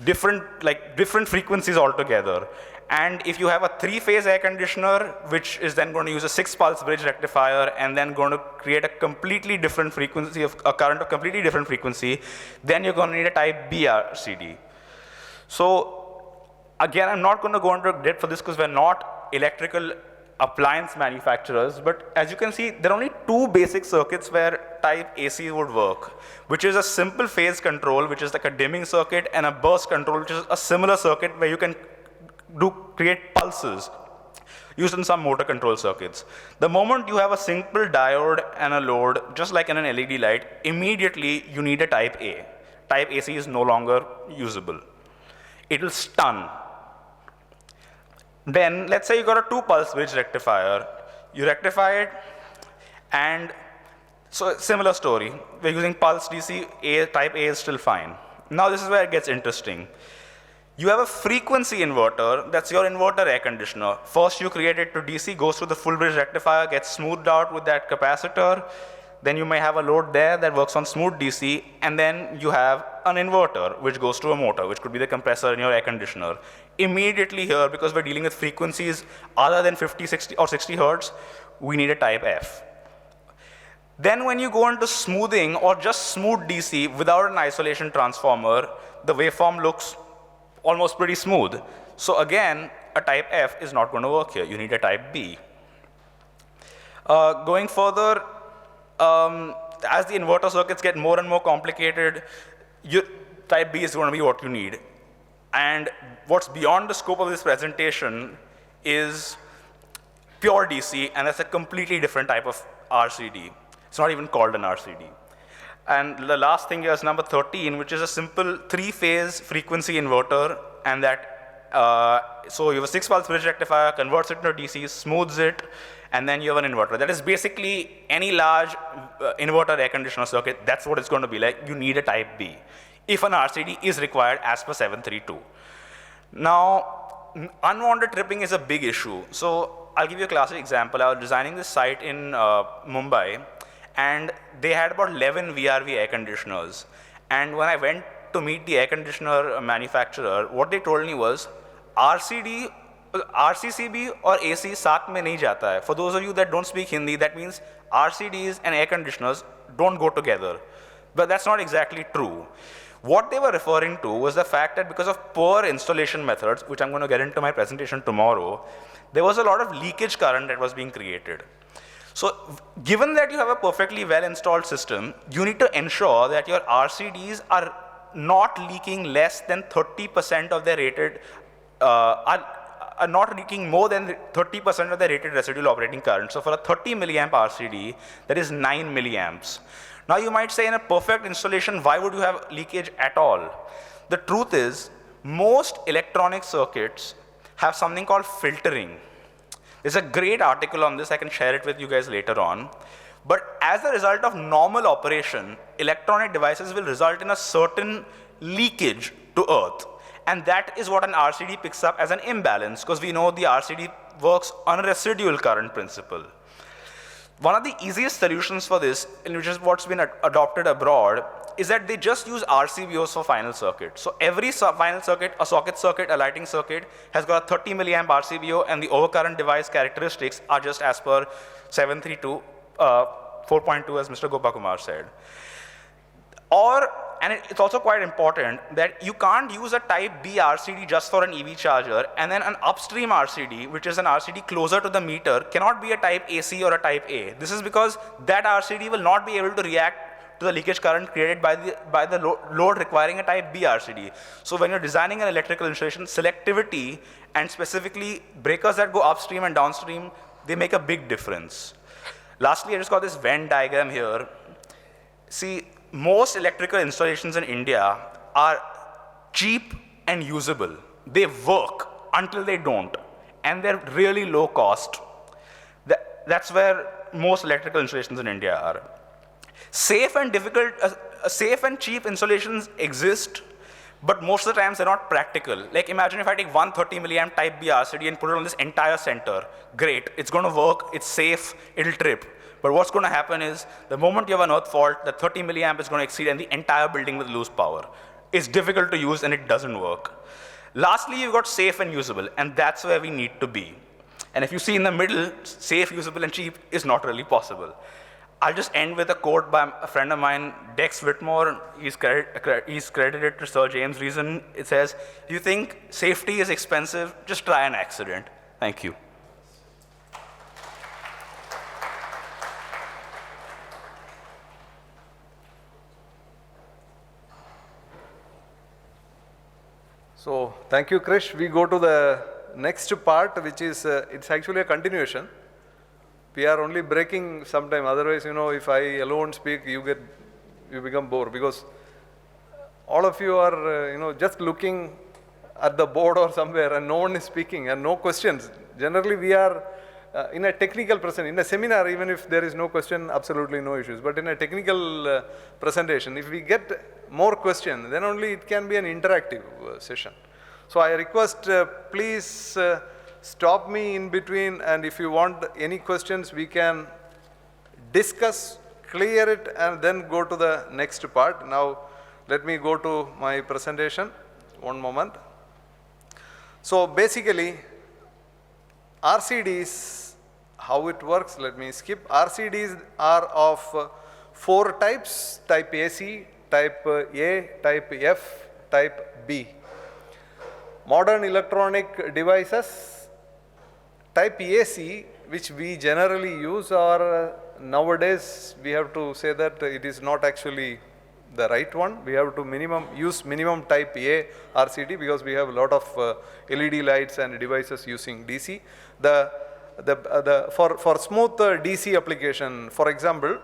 different frequencies altogether. And if you have a 3-phase air conditioner, which is then going to use a 6-pulse bridge rectifier and then going to create a completely different frequency, of a current of completely different frequency, then you're going to need a type B RCD. So again, I'm not going to go into depth for this because we're not electrical appliance manufacturers, but as you can see, there are only 2 basic circuits where type AC would work, which is a simple phase control, which is like a dimming circuit, and a burst control, which is a similar circuit where you can create pulses used in some motor control circuits. The moment you have a simple diode and a load, just like in an LED light, immediately you need a type A. Type AC is no longer usable. It will stun. Then, let's say you got a 2-pulse bridge rectifier. You rectify it, and so similar story. We're using pulse DC, type A is still fine. Now this is where it gets interesting. You have a frequency inverter, that's your inverter air conditioner. First you create it to DC, goes through the full bridge rectifier, gets smoothed out with that capacitor. Then you may have a load there that works on smooth DC, and then you have an inverter, which goes to a motor, which could be the compressor in your air conditioner. Immediately here, because we're dealing with frequencies other than 50, 60, or 60 hertz, we need a type F. Then when you go into smoothing or just smooth DC without an isolation transformer, the waveform looks almost pretty smooth. So again, a type F is not going to work here. You need a type B. Going further, as the inverter circuits get more and more complicated, type B is going to be what you need. And what's beyond the scope of this presentation is pure DC, and that's a completely different type of RCD. It's not even called an RCD. And the last thing is number 13, which is a simple 3-phase frequency inverter, and that, so you have a 6-pulse bridge rectifier, converts it into DC, smooths it, and then you have an inverter. That is basically any large inverter air conditioner circuit, that's what it's going to be like. You need a type B, if an RCD is required as per 732. Now, unwanted tripping is a big issue. So I'll give you a classic example. I was designing this site in Mumbai, and they had about 11 VRV air conditioners. And when I went to meet the air conditioner manufacturer, what they told me was, RCD, RCCB or AC साथ में नहीं जाता है. For those of you that don't speak Hindi, that means RCDs and air conditioners don't go together. But that's not exactly true. What they were referring to was the fact that because of poor installation methods, which I'm going to get into my presentation tomorrow, there was a lot of leakage current that was being created. So given that you have a perfectly well-installed system, you need to ensure that your RCDs are not leaking less than 30% of their rated are not leaking more than 30% of the rated residual operating current. So for a 30 milliamp RCD, that is 9 milliamps. Now you might say in a perfect installation, why would you have leakage at all? The truth is, most electronic circuits have something called filtering. There's a great article on this, I can share it with you guys later on. But as a result of normal operation, electronic devices will result in a certain leakage to earth. And that is what an RCD picks up as an imbalance, because we know the RCD works on a residual current principle. One of the easiest solutions for this, and which is what's been adopted abroad, is that they just use RCBOs for final circuit. So every final circuit, a socket circuit, a lighting circuit, has got a 30 milliamp RCBO, and the overcurrent device characteristics are just as per 732, 4.2, as Mr. Gopakumar said. And it's also quite important that you can't use a type B RCD just for an EV charger, and then an upstream RCD, which is an RCD closer to the meter, cannot be a type AC or a type A. This is because that RCD will not be able to react to the leakage current created by the load requiring a type B RCD. So when you're designing an electrical installation, selectivity and specifically breakers that go upstream and downstream, they make a big difference. Lastly, I just got this Venn diagram here. See, most electrical installations in India are cheap and usable. They work until they don't, and they're really low cost. That's where most electrical installations in India are. Safe and cheap installations exist, but most of the times they're not practical. Like imagine if I take 130 milliamp type B RCD and put it on this entire center. Great, it's going to work, it's safe, it'll trip. But what's going to happen is, the moment you have an earth fault, the 30 milliamp is going to exceed and the entire building will lose power. It's difficult to use and it doesn't work. Lastly, you've got safe and usable, and that's where we need to be. And if you see in the middle, safe, usable, and cheap is not really possible. I'll just end with a quote by a friend of mine, Dex Whitmore. He's credited to Sir James Reason. It says, if you think safety is expensive, just try an accident. Thank you. So thank you, Krish. We go to the next part, which is, it's actually a continuation. We are only breaking sometime, otherwise, if I alone speak, you become bored, because all of you are, just looking at the board or somewhere and no one is speaking and no questions. Generally, we are in a technical presentation, in a seminar, even if there is no question, absolutely no issues. But in a technical presentation, if we get more questions, then only it can be an interactive session. So I request, please stop me in between, and if you want any questions, we can discuss, clear it, and then go to the next part. Now, let me go to my presentation. One moment. So basically, RCDs, how it works, let me skip. RCDs are of 4 types, type AC, type A, type F, type B. Modern electronic devices, type AC, which we generally use, or nowadays we have to say that it is not actually the right one. We have to use minimum type A RCD, because we have a lot of LED lights and devices using DC. For smooth DC application, for example,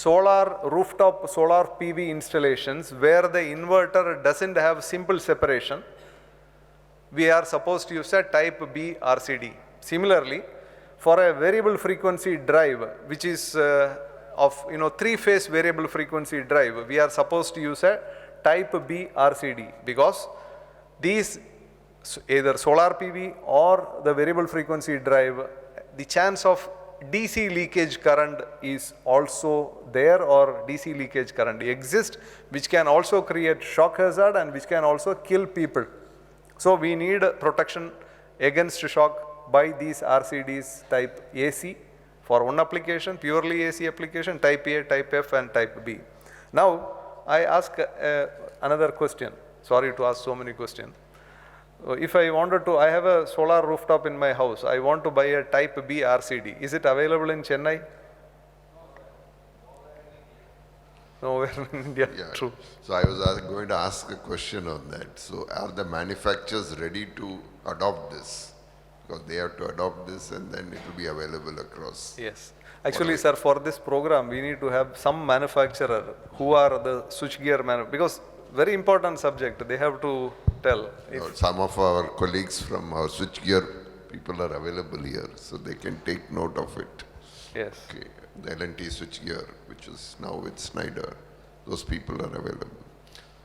rooftop solar PV installations where the inverter doesn't have simple separation, we are supposed to use a type B RCD. Similarly, for a variable frequency drive, which is of 3-phase variable frequency drive, we are supposed to use a type B RCD, because these, either solar PV or the variable frequency drive, the chance of DC leakage current is also there, or DC leakage current exists, which can also create shock hazard and which can also kill people. So we need protection against shock by these RCDs type AC for one application, purely AC application, type A, type F, and type B. Now, I ask another question. Sorry to ask so many questions. If I wanted to, I have a solar rooftop in my house. I want to buy a type B RCD. Is it available in Chennai? nowhere in India. Yeah. True. So I was going to ask a question on that. So are the manufacturers ready to adopt this? Because they have to adopt this and then it will be available across. Yes. Actually, sir, for this program, we need to have some manufacturer who are the switchgear because very important subject. They have to tell. Some of our colleagues from our switchgear people are available here, so they can take note of it. Yes. Okay. The L&T switchgear, which is now with Schneider, those people are available.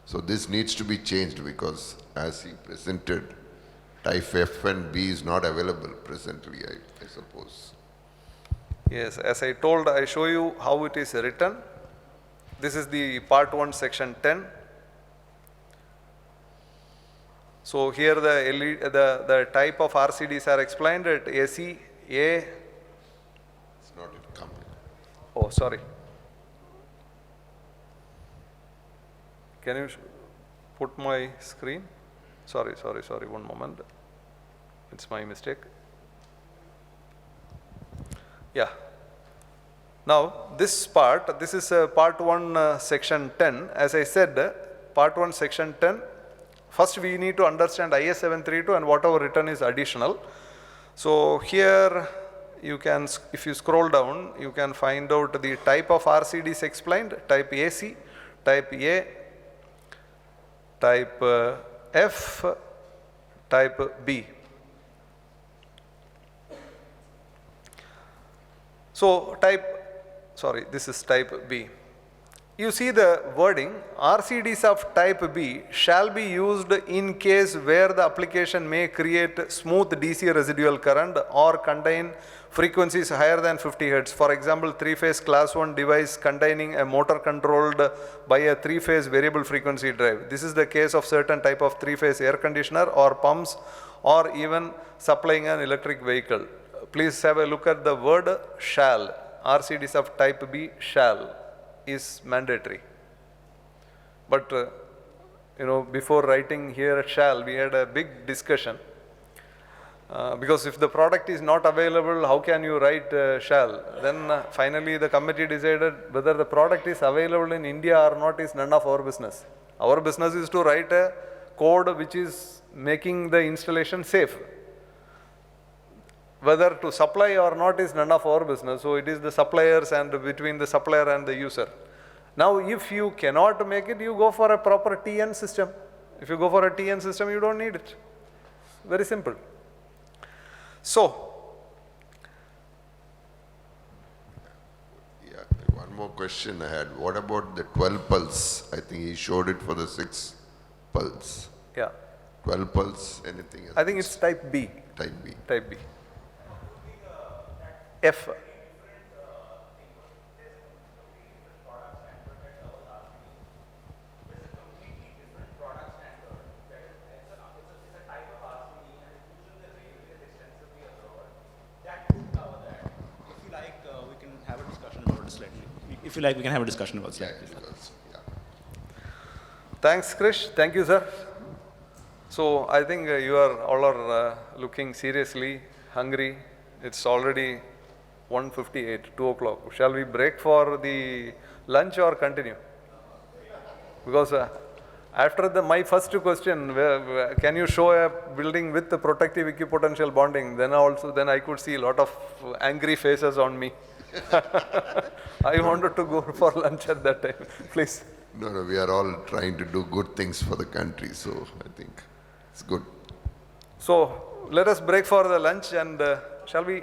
So this needs to be changed because as he presented, type F and B is not available presently, I suppose. Yes, as I told, I show you how it is written. This is the part 1, section 10. So here the the type of RCDs are explained at AC, A. It's not yet come. Oh, sorry. Can you put my screen? Sorry, 1 moment. It's my mistake. Yeah. Now, this part, this is part 1, section 10. As I said, part 1, section 10. First, we need to understand IS 732 and whatever written is additional. So, here you can, if you scroll down, you can find out the type of RCDs explained, type AC, type A, type F, type B. So, this is type B. You see the wording, RCDs of type B shall be used in case where the application may create smooth DC residual current or contain frequencies higher than 50 Hz. For example, 3-phase class 1 device containing a motor controlled by a 3-phase variable frequency drive. This is the case of certain type of 3-phase air conditioner or pumps or even supplying an electric vehicle. Please have a look at the word shall. RCDs of type B shall is mandatory. But before writing here shall, we had a big discussion. Because if the product is not available, how can you write shall? Then finally the committee decided whether the product is available in India or not is none of our business. Our business is to write a code which is making the installation safe. Whether to supply or not is none of our business. So it is the suppliers and between the supplier and the user. Now if you cannot make it, you go for a proper TN system. If you go for a TN system, you don't need it. Very simple. So, yeah, one more question I had. What about the 12 pulse? I think he showed it for the 6 pulse. yeah, 12 pulse, anything else? I think it's type B. Type B. Type B. F. If you like, we can have a discussion about Yeah, that. yeah. Thanks, Krish. Thank you, sir. So I think you are all are looking seriously hungry. It's already 1:58, 2 o'clock. Shall we break for the lunch or continue? Because after my first question, can you show a building with the protective equipotential bonding? Then I could see a lot of angry faces on me. I wanted to go for lunch at that time. Please. No, we are all trying to do good things for the country, so I think it's good. So let us break for the lunch and shall we?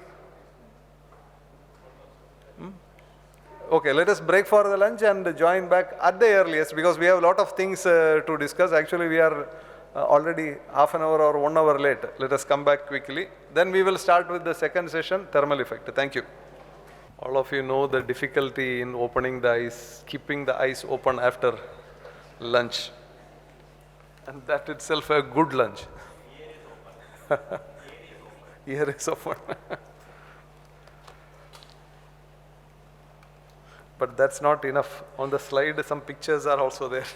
Okay, let us break for the lunch and join back at the earliest because we have a lot of things to discuss. Actually, we are already half an hour or 1 hour late. Let us come back quickly. Then we will start with the second session, thermal effect. Thank you. All of you know the difficulty in opening the eyes, keeping the eyes open after lunch. And that itself a good lunch. Ear is open. But that's not enough. On the slide, some pictures are also there.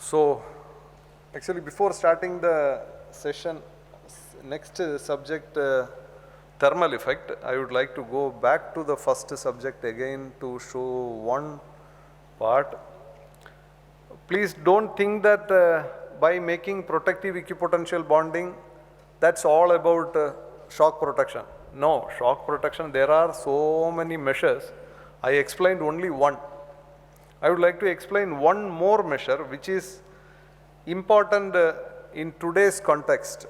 So, actually before starting the session, next subject, thermal effect, I would like to go back to the first subject again to show one part. Please don't think that by making protective equipotential bonding, that's all about shock protection. No, shock protection, there are so many measures. I explained only one. I would like to explain one more measure which is important in today's context.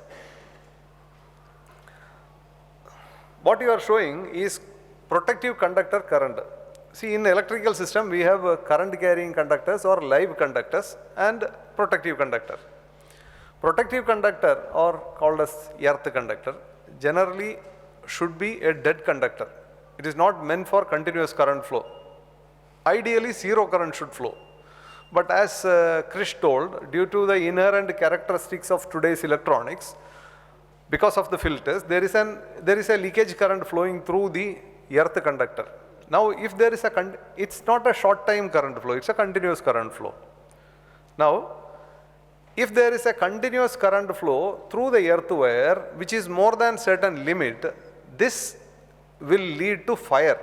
What you are showing is protective conductor current. See, in the electrical system, we have current carrying conductors or live conductors and protective conductor. Protective conductor, or called as earth conductor, generally should be a dead conductor. It is not meant for continuous current flow. Ideally, zero current should flow. But as Krish told, due to the inherent characteristics of today's electronics, because of the filters, there is a leakage current flowing through the earth conductor. Now, if there is it's not a short time current flow, it's a continuous current flow. Now, if there is a continuous current flow through the earth wire, which is more than certain limit, this will lead to fire.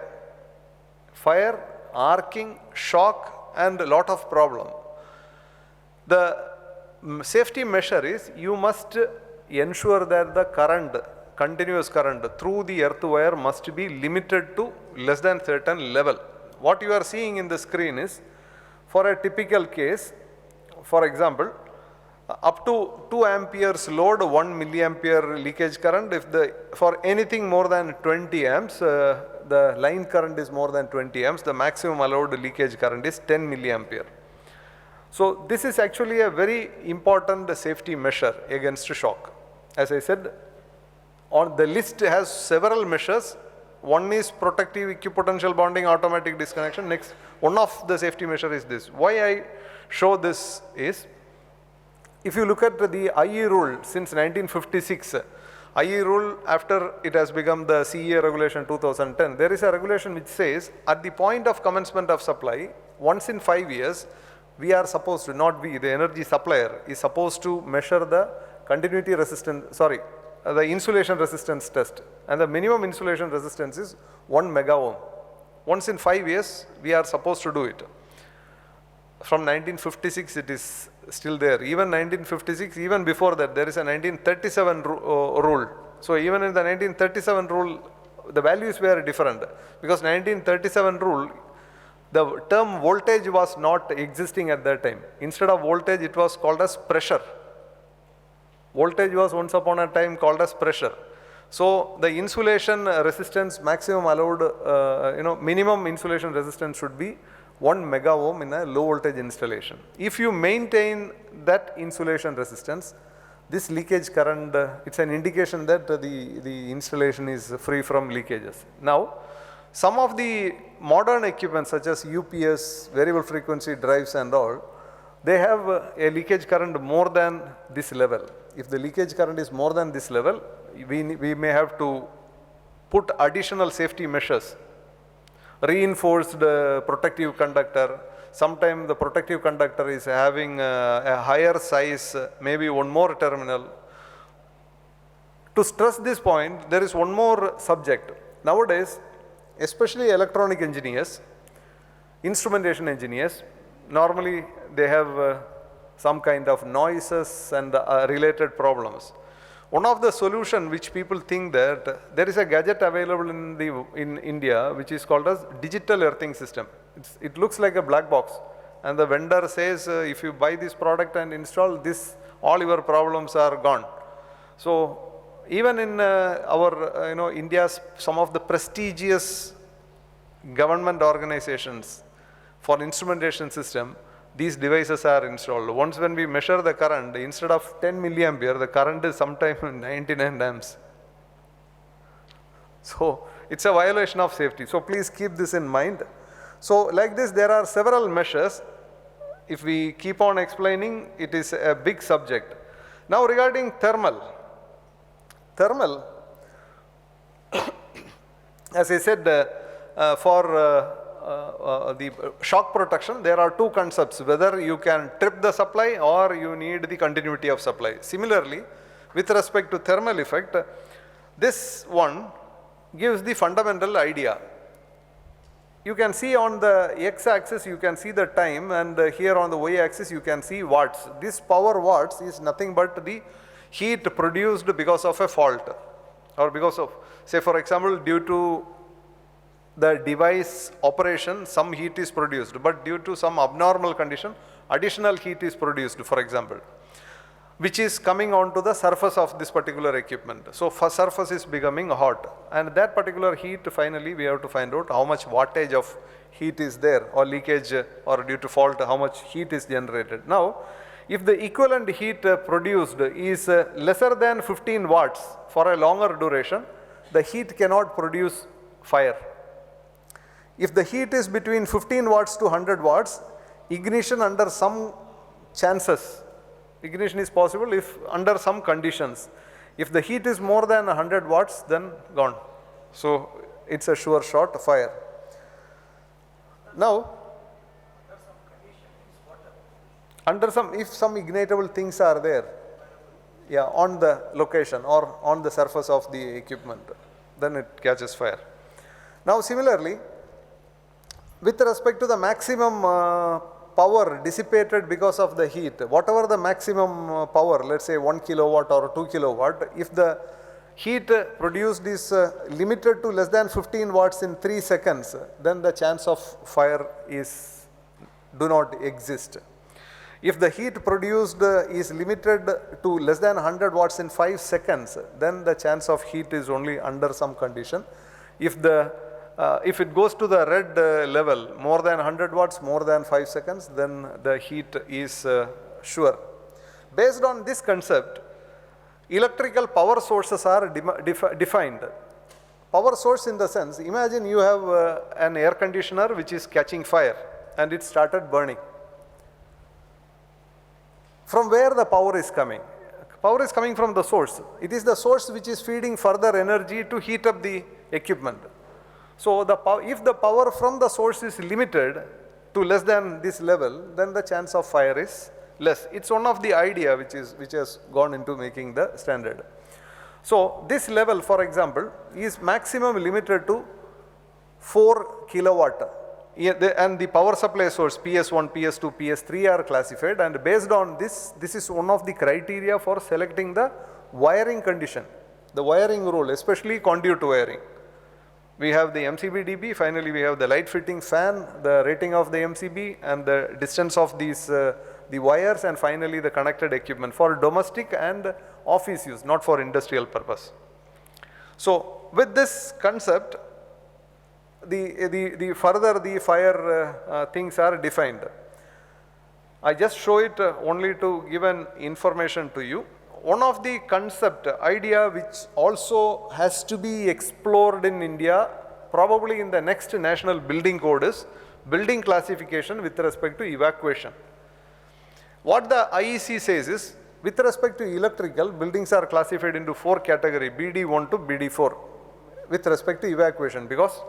Fire, arcing, shock, and a lot of problem. The safety measure is you must ensure that the current, continuous current through the earth wire must be limited to less than certain level. What you are seeing in the screen is, for a typical case, for example, up to 2 amperes load, 1 milliampere leakage current. For anything more than 20 amps, the line current is more than 20 amps, the maximum allowed leakage current is 10 milliampere. So this is actually a very important safety measure against shock. As I said, on the list has several measures. One is protective equipotential bonding, automatic disconnection. Next, one of the safety measure is this. Why I show this is, if you look at the IE rule since 1956, IE rule after it has become the CEA regulation 2010, there is a regulation which says at the point of commencement of supply, once in 5 years, we are supposed to, not we, the energy supplier is supposed to measure the continuity resistance, the insulation resistance test, and the minimum insulation resistance is 1 mega ohm. Once in 5 years, we are supposed to do it. From 1956, it is still there. Even 1956, even before that, there is a 1937 rule. So even in the 1937 rule, the values were different, because 1937 rule, the term voltage was not existing at that time. Instead of voltage, it was called as pressure. Voltage was once upon a time called as pressure. So the insulation resistance maximum allowed, minimum insulation resistance should be 1 mega ohm in a low voltage installation. If you maintain that insulation resistance, this leakage current, it's an indication that the installation is free from leakages. Now, some of the modern equipment such as UPS, variable frequency drives and all, they have a leakage current more than this level. If the leakage current is more than this level, we may have to put additional safety measures. Reinforced protective conductor. Sometimes the protective conductor is having a higher size, maybe one more terminal. To stress this point, there is one more subject. Nowadays, especially electronic engineers, instrumentation engineers, normally they have some kind of noises and related problems. One of the solution which people think that there is a gadget available in India which is called as digital earthing system. It looks like a black box, and the vendor says if you buy this product and install this, all your problems are gone. So even in our India's some of the prestigious government organizations for instrumentation system, these devices are installed. Once when we measure the current, instead of 10 milliampere, the current is sometimes 99 amps. So it's a violation of safety. So please keep this in mind. So like this, there are several measures. If we keep on explaining, it is a big subject. Now regarding thermal. As I said, for the shock protection, there are two concepts, whether you can trip the supply or you need the continuity of supply. Similarly, with respect to thermal effect, this one gives the fundamental idea. You can see on the x-axis, you can see the time, and here on the y-axis, you can see watts. This power watts is nothing but the heat produced because of a fault, or because of, say for example, due to the device operation, some heat is produced, but due to some abnormal condition, additional heat is produced, for example, which is coming onto the surface of this particular equipment. So surface is becoming hot, and that particular heat, finally we have to find out how much wattage of heat is there, or leakage, or due to fault how much heat is generated. Now if the equivalent heat produced is lesser than 15 watts for a longer duration, the heat cannot produce fire. If the heat is between 15 watts to 100 watts, ignition under some chances, ignition is possible if under some conditions. If the heat is more than 100 watts, then gone. So it's a sure shot fire. Now, under some, if some ignitable things are there, yeah, on the location or on the surface of the equipment, then it catches fire. Now similarly, with respect to the maximum power dissipated because of the heat, whatever the maximum power, let's say 1 kilowatt or 2 kilowatt, if the heat produced is limited to less than 15 watts in 3 seconds, then the chance of fire do not exist. If the heat produced is limited to less than 100 watts in 5 seconds, then the chance of heat is only under some condition. If it goes to the red level, more than 100 watts, more than 5 seconds, then the heat is sure. Based on this concept, electrical power sources are defined. Power source in the sense, imagine you have an air conditioner which is catching fire and it started burning. From where the power is coming? Power is coming from the source. It is the source which is feeding further energy to heat up the equipment. So if the power from the source is limited to less than this level, then the chance of fire is less. It's one of the idea which has gone into making the standard. So this level, for example, is maximum limited to 4 kilowatt. And the power supply source PS1, PS2, PS3 are classified, and based on this is one of the criteria for selecting the wiring condition, the wiring rule, especially conduit wiring. We have the MCB-DB, finally we have the light fitting fan, the rating of the MCB, and the distance of these the wires, and finally the connected equipment for domestic and office use, not for industrial purpose. So with this concept, further the fire things are defined. I just show it only to give an information to you. One of the concept idea which also has to be explored in India, probably in the next national building code, is building classification with respect to evacuation. What the IEC says is, with respect to electrical, buildings are classified into 4 categories, BD1 to BD4, with respect to evacuation, because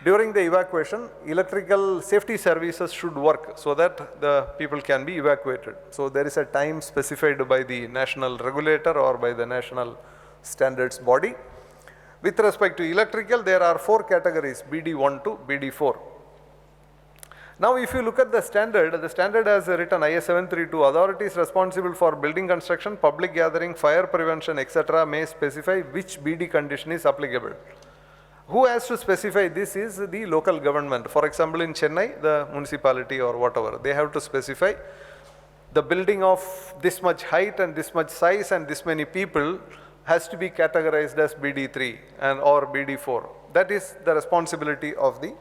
during the evacuation, electrical safety services should work so that the people can be evacuated. So there is a time specified by the national regulator or by the national standards body. With respect to electrical, there are 4 categories, BD1 to BD4. Now if you look at the standard has written IS 732, authorities responsible for building construction, public gathering, fire prevention, etc. may specify which BD condition is applicable. Who has to specify this is the local government. For example, in Chennai, the municipality or whatever, they have to specify the building of this much height and this much size and this many people has to be categorized as BD3 or BD4. That is the responsibility of the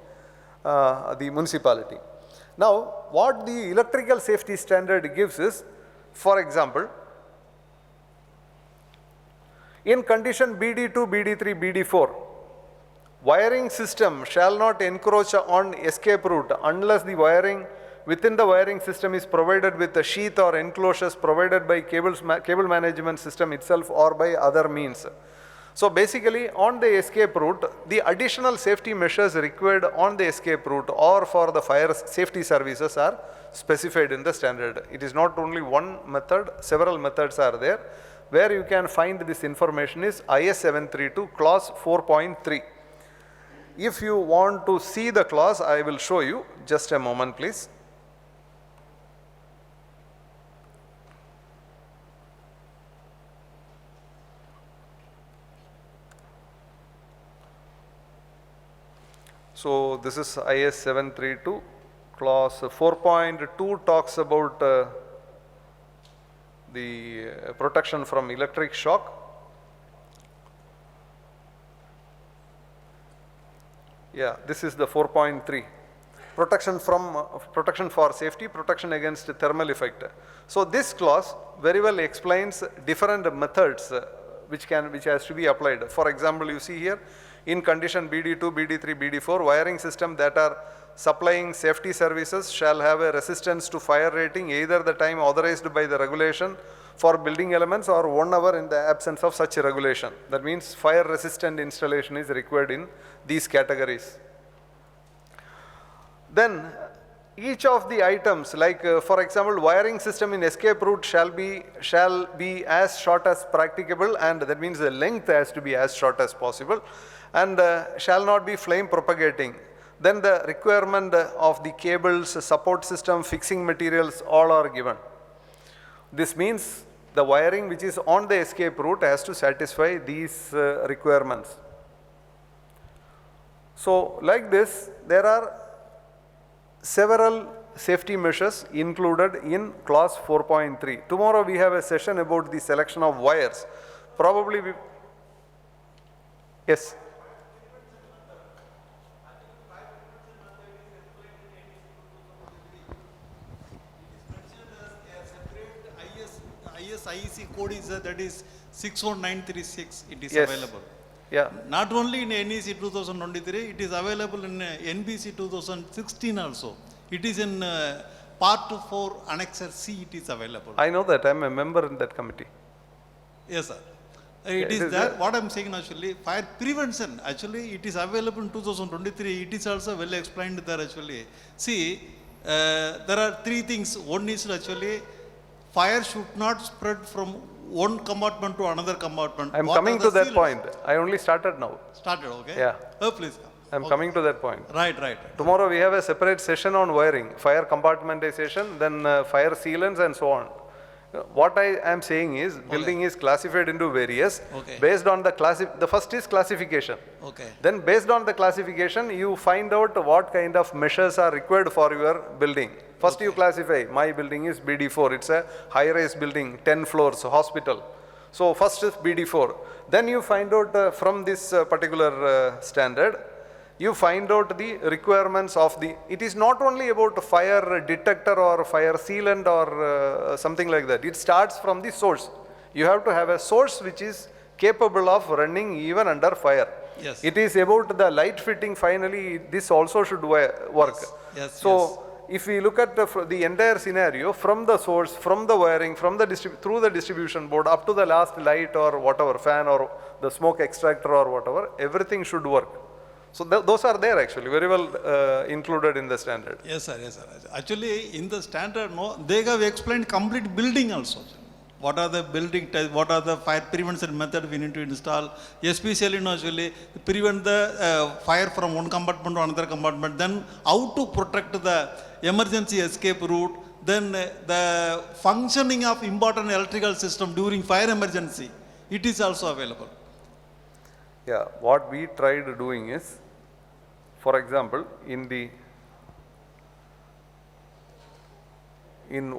municipality. Now, what the electrical safety standard gives is, for example, in condition BD2, BD3, BD4, wiring system shall not encroach on escape route unless the wiring within the wiring system is provided with a sheath or enclosures provided by cable management system itself or by other means. So basically on the escape route, the additional safety measures required on the escape route or for the fire safety services are specified in the standard. It is not only one method, several methods are there. Where you can find this information is IS 732 clause 4.3. If you want to see the clause, I will show you. Just a moment, please. So this is IS 732, clause 4.2 talks about the protection from electric shock. Yeah, this is the 4.3. Protection for safety, protection against thermal effect. So this clause very well explains different methods which has to be applied. For example, you see here in condition BD2, BD3, BD4, wiring system that are supplying safety services shall have a resistance to fire rating either the time authorized by the regulation for building elements or 1 hour in the absence of such regulation. That means fire resistant installation is required in these categories. Then each of the items, like for example, wiring system in escape route shall be as short as practicable, and that means the length has to be as short as possible, and shall not be flame propagating. Then the requirement of the cables, support system, fixing materials, all are given. This means the wiring which is on the escape route has to satisfy these requirements. So like this, there are several safety measures included in clause 4.3. Tomorrow we have a session about the selection of wires. Probably we, yes. ISIEC code is that is 61936, it is Yes. available. Yeah. Not only in NEC 2023, it is available in NBC 2016 also. It is in part 4 annexure C, it is available. I know that, I am a member in that committee. Yes, sir. it It is is there. that, what I am saying actually, fire prevention, actually it is available in 2023, it is also well explained there actually. See, there are 3 things. One is actually, fire should not spread from one compartment to another compartment. I am What coming are to the that sealants? point. I only started now. Started, okay? Yeah. Oh, please. I am Okay. coming to that point. Right. Tomorrow we have a separate session on wiring, fire compartmentization, then fire sealants and so on. What I am saying is, building is classified into various, Okay. based on the first is classification. Okay. Then based on the classification, you find out what kind of measures are required for your building. First you classify, my building is BD4, it's a high-rise building, 10 floors, hospital. So first is BD4. Then you find out from this particular standard, you find out the requirements of the, it is not only about fire detector or fire sealant or something like that. It starts from the source. You have to have a source which is capable of running even under fire. Yes. It is about the light fitting, finally this also should work. Yes, So if we look at the entire scenario from the source, from the wiring, from the through the distribution board up to the last light or whatever, fan or the smoke extractor or whatever, everything should work. So those are there actually, very well included in the standard. Yes, sir. Actually, in the standard, no, they have explained complete building also. What are the building types, what are the fire prevention method we need to install, especially actually prevent the fire from one compartment to another compartment, then how to protect the emergency escape route, then the functioning of important electrical system during fire emergency, it is also available. Yeah, what we tried doing is, for example, in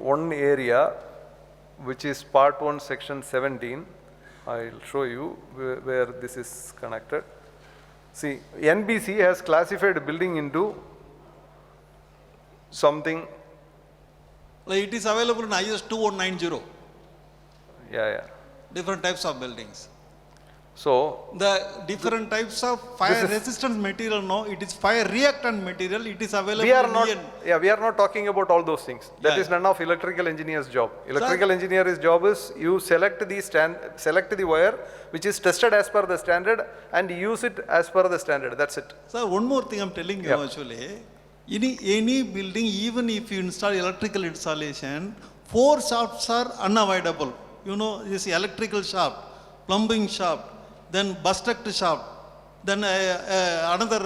one area, which is part 1 section 17, I'll show you where this is connected. See, NBC has classified building into something. Like it is available in IS 2190, Yeah. different types of buildings. So, The different types of fire resistant material, no, it is fire reactant material, it is available we are in not, EN. we are not talking about all those things. That Yeah, is none of electrical engineer's job. Electrical engineer's job is you select the wire which is tested as per the standard and use it as per the standard. That's it. Sir, one more thing I'm telling you Yeah. actually, any building, even if you install electrical installation, 4 shafts are unavoidable. You know, this electrical shaft, plumbing shaft, then bus duct shaft, then another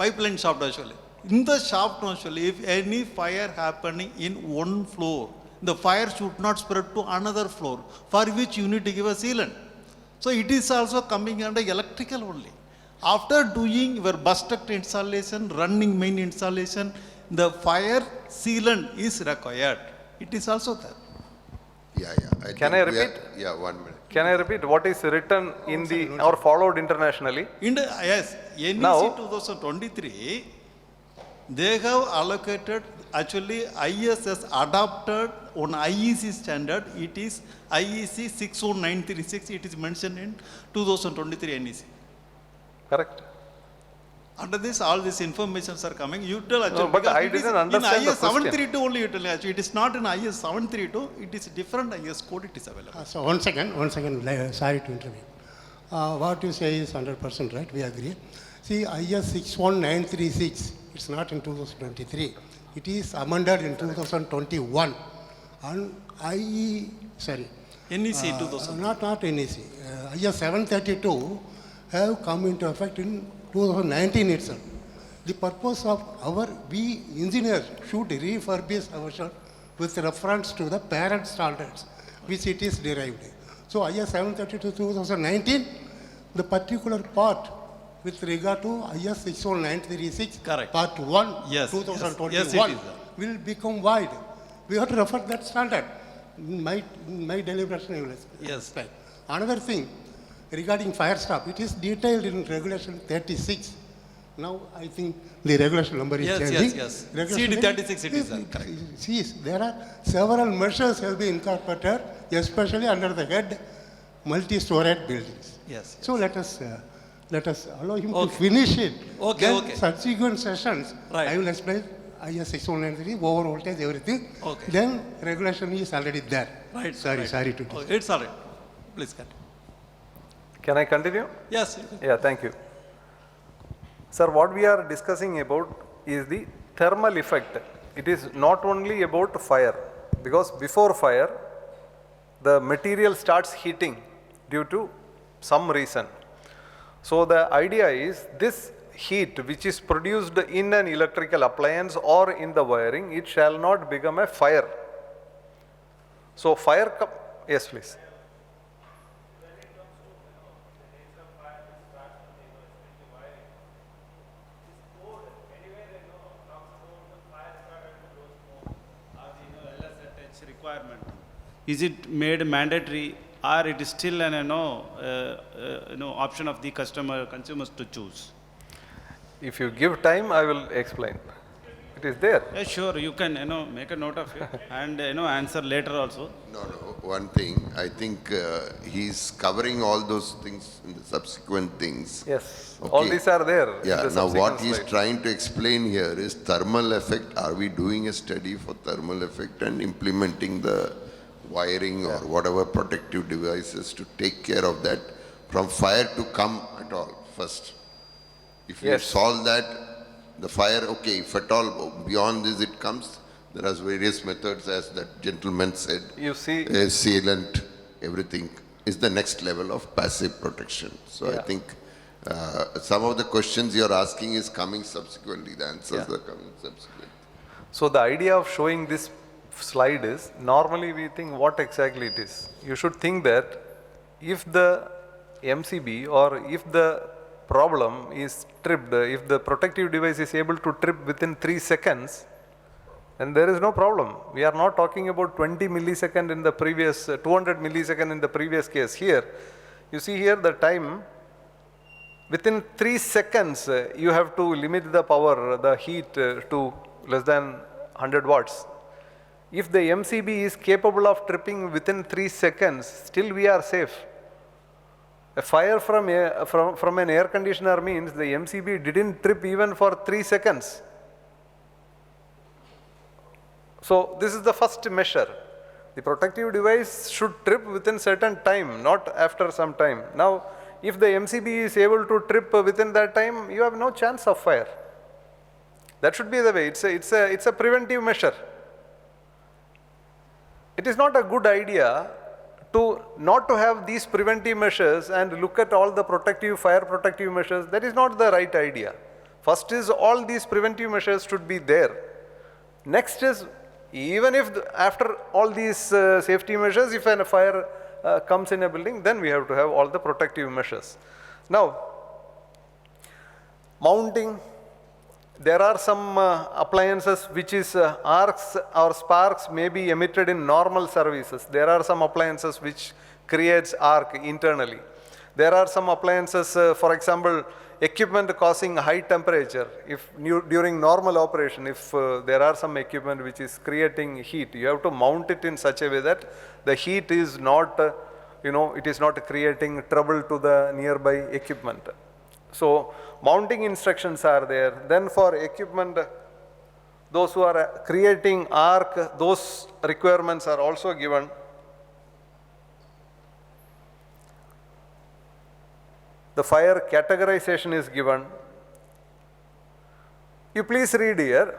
pipeline shaft actually. In the shaft actually, if any fire happening in one floor, the fire should not spread to another floor, for which you need to give a sealant. So it is also coming under electrical only. After doing your bus duct installation, running main installation, the fire sealant is required. It is also there. Yeah. Can I think we are- repeat? Yeah, 1 minute. Can I repeat what is written in the or followed internationally? In the, yes, NEC Now- 2023, they have allocated, actually ISS adopted on IEC standard, it is IEC 61936, it is mentioned in 2023 NEC. Correct. Under this, all these informations are coming. You tell actually. No, but because I it is didn't understand in the IS question. 732 only you tell actually. It is not in IS 732. It is different IS code. It is available. So one second, sorry to intervene. What you say is 100% right, we agree. See, IS 61936, it's not in 2023. It is amended in 2021. And NEC 2000. Not NEC. IS 732 have come into effect in 2019 itself. The purpose of we engineers should refurbish ourselves with reference to the parent standards, which it is derived. So IS 732 2019, the particular part with regard to IS 61936, Correct. part 1, Yes, 2021, yes, it is. will become wide. We have to refer that standard. In my deliberation, I will Yes. explain. Another thing, regarding fire stop, it is detailed in regulation 36. Now, I think the regulation number is Yes, changing. yes. Regulation CD 36 it is, correct. See, there are several measures have been incorporated, especially under the head multi-storage buildings. Yes. So let us allow him to Okay. finish it. Okay, Then okay. subsequent sessions, Right. I will explain IS 693, over voltage, everything. Okay. Then regulation is already there. Right. Sorry right. to disturb. Okay, it's all right. Please continue. Can I continue? Yes. Yeah, thank you. Sir, what we are discussing about is the thermal effect. It is not only about fire, because before fire, the material starts heating due to some reason. So the idea is this heat which is produced in an electrical appliance or in the wiring, it shall not become a fire. So fire, yes please. Requirement. Is it made mandatory or it is still an option of the consumers to choose? If you give time, I will explain. It is there. Yeah, sure, you can make a note of it and answer later also. No, one thing, I think he's covering all those things in the subsequent things. Yes, all Okay. these are there. in Yeah, the now what subsequent he's slide. trying to explain here is thermal effect. Are we doing a study for thermal effect and implementing the wiring or whatever protective devices to take care of that from fire to come at all first? If you Yes. solve that, the fire, okay, if at all beyond this it comes, there are various methods as that gentleman said. You see, Sealant, everything is the next level of passive protection. So I Yeah. think some of the questions you're asking is coming subsequently, the answers Yeah. are coming subsequently. so the idea of showing this slide is, normally we think what exactly it is. You should think that if the MCB or if the problem is tripped, if the protective device is able to trip within 3 seconds, then there is no problem. We are not talking about 20 millisecond in the previous, 200 millisecond in the previous case. Here, you see here the time, within 3 seconds, you have to limit the power, the heat to less than 100 watts. If the MCB is capable of tripping within 3 seconds, still we are safe. A fire from an air conditioner means the MCB didn't trip even for 3 seconds. So this is the first measure. The protective device should trip within certain time, not after some time. Now, if the MCB is able to trip within that time, you have no chance of fire. That should be the way. It's a preventive measure. It is not a good idea to not to have these preventive measures and look at all the fire protective measures. That is not the right idea. First is all these preventive measures should be there. Next is, even if after all these safety measures, if a fire comes in a building, then we have to have all the protective measures. Now, mounting. There are some appliances which is arcs or sparks may be emitted in normal services. There are some appliances which creates arc internally. There are some appliances, for example, equipment causing high temperature. If during normal operation, if there are some equipment which is creating heat, you have to mount it in such a way that the heat is not, it is not creating trouble to the nearby equipment. So mounting instructions are there. Then for equipment, those who are creating arc, those requirements are also given. The fire categorization is given. You please read here.